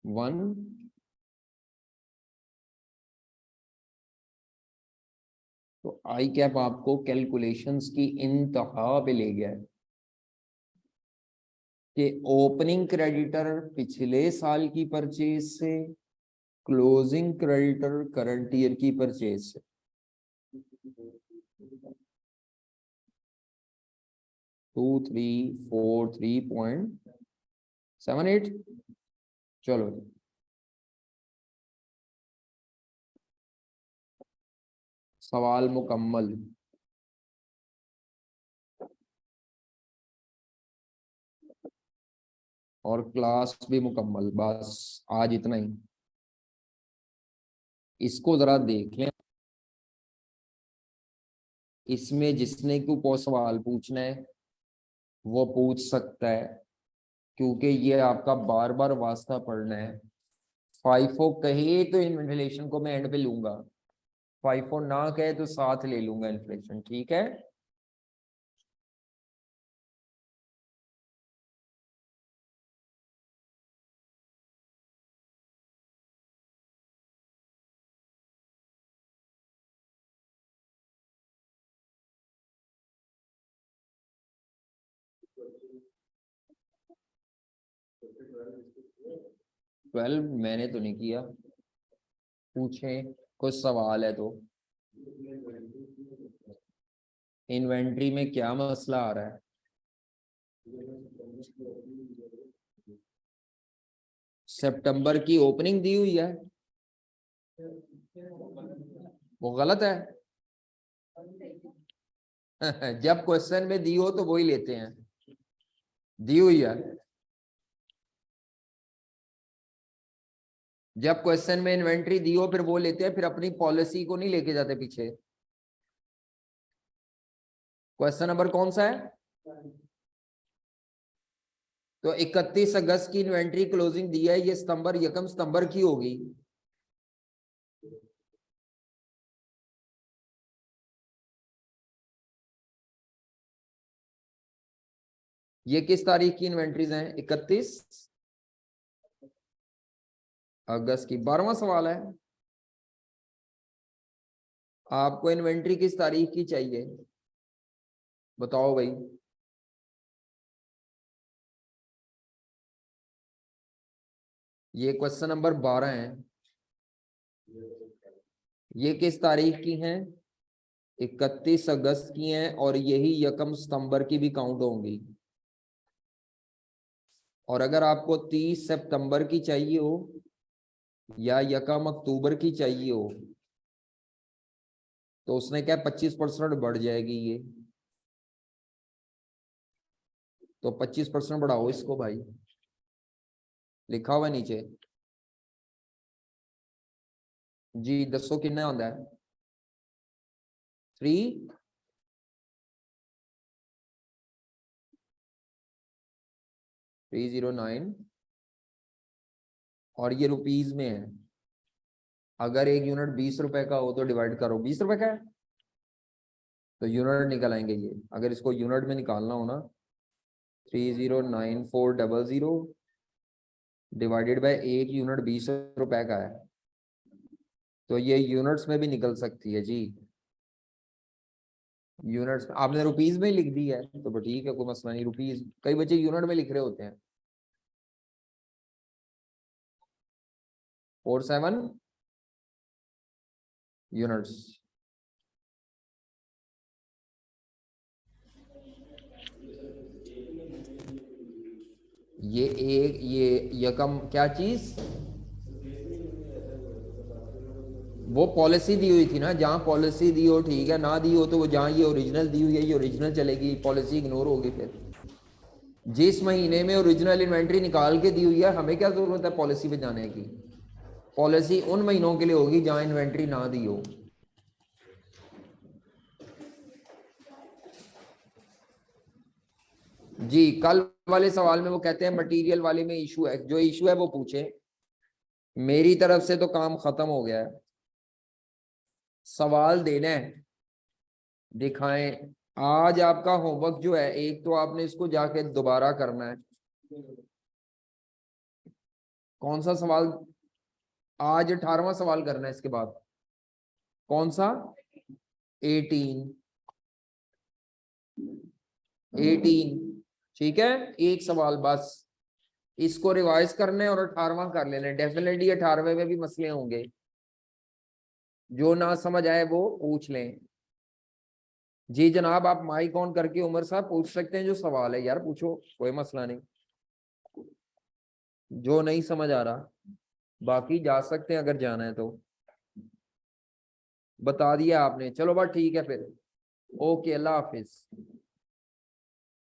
1। तो आई कैप आपको कैलकुलेशंस की इंतहा पे ले गया है कि ओपनिंग क्रेडिटर पिछले साल की परचेज से, क्लोजिंग क्रेडिटर करंट ईयर की परचेज से। 2343.78। चलो सवाल मुकम्मल। और क्लास भी मुकम्मल, बस आज इतना ही। इसको जरा देख लें, इसमें जिसने को सवाल पूछना है वो पूछ सकता है, क्योंकि ये आपका बार बार वास्ता पढ़ना है। 5 कहे तो इन्फ्लेशन को मैं एंड पे लूंगा, 5 ना कहे तो साथ ले लूंगा इन्फ्लेशन, ठीक है। ट्वेल्व मैंने तो नहीं किया, पूछें कुछ सवाल है तो। इन्वेंट्री में क्या मसला आ रहा है, सितंबर की ओपनिंग दी हुई है, वो गलत है। जब क्वेश्चन में दी हो तो वही लेते हैं, दी हुई है। जब क्वेश्चन में इन्वेंट्री दी हो फिर वो लेते हैं, फिर अपनी पॉलिसी को नहीं लेके जाते पीछे। क्वेश्चन नंबर कौन सा है? तो 31 अगस्त की इन्वेंट्री क्लोजिंग दी है, ये सितंबर यकम सितंबर की होगी। ये किस तारीख की इन्वेंट्रीज हैं? 31 अगस्त की। 12वां सवाल है, आपको इन्वेंट्री किस तारीख की चाहिए? बताओ भाई। ये क्वेश्चन नंबर 12 है। ये किस तारीख की हैं? 31 अगस्त की हैं, और यही यकम सितंबर की भी काउंट होंगी। और अगर आपको 30 सितंबर की चाहिए हो या यकम अक्टूबर की चाहिए हो, तो उसने क्या 25% बढ़ जाएगी ये। तो 25% बढ़ाओ इसको भाई, लिखा हुआ नीचे। जी दसो कितना होता है? 309। और ये रुपीज में है। अगर एक यूनिट 20 रुपए का हो तो डिवाइड करो, 20 रुपए का है तो यूनिट निकल आएंगे ये। अगर इसको यूनिट में निकालना हो ना, 309,400 डिवाइडेड बाय एक यूनिट 20 रुपए का है, तो ये यूनिट्स में भी निकल सकती है जी। यूनिट्स आपने रुपीज में ही लिख दी है तो ठीक है, कोई मसला नहीं। रुपीज, कई बच्चे यूनिट में लिख रहे होते हैं। 47 यूनिट्स। ये यकम क्या चीज, वो पॉलिसी दी हुई थी ना, जहां पॉलिसी दी हो ठीक है, ना दी हो तो वो जहां ये ओरिजिनल दी हुई है ये ओरिजिनल चलेगी, पॉलिसी इग्नोर होगी। फिर जिस महीने में ओरिजिनल इन्वेंट्री निकाल के दी हुई है, हमें क्या जरूरत है पॉलिसी पे जाने की? पॉलिसी उन महीनों के लिए होगी जहां इन्वेंट्री ना दी हो। जी कल वाले सवाल में वो कहते हैं मटेरियल वाले में इशू है, जो इशू है वो पूछे। मेरी तरफ से तो काम खत्म हो गया है। सवाल देना है, दिखाएं। आज आपका होमवर्क जो है, एक तो आपने इसको जाके दोबारा करना है। कौन सा सवाल? आज 18वां सवाल करना है। इसके बाद कौन सा? 18। 18 ठीक है, एक सवाल बस। इसको रिवाइज करने और 18वां कर लेने। डेफिनेटली 18वें में भी मसले होंगे, जो ना समझ आए वो पूछ लें। जी जनाब, आप माइक ऑन करके उमर साहब पूछ सकते हैं, जो सवाल है यार पूछो, कोई मसला नहीं। जो नहीं समझ आ रहा, बाकी जा सकते हैं अगर जाना है तो। बता दिया आपने, चलो बात ठीक है फिर। ओके, अल्लाह हाफिज।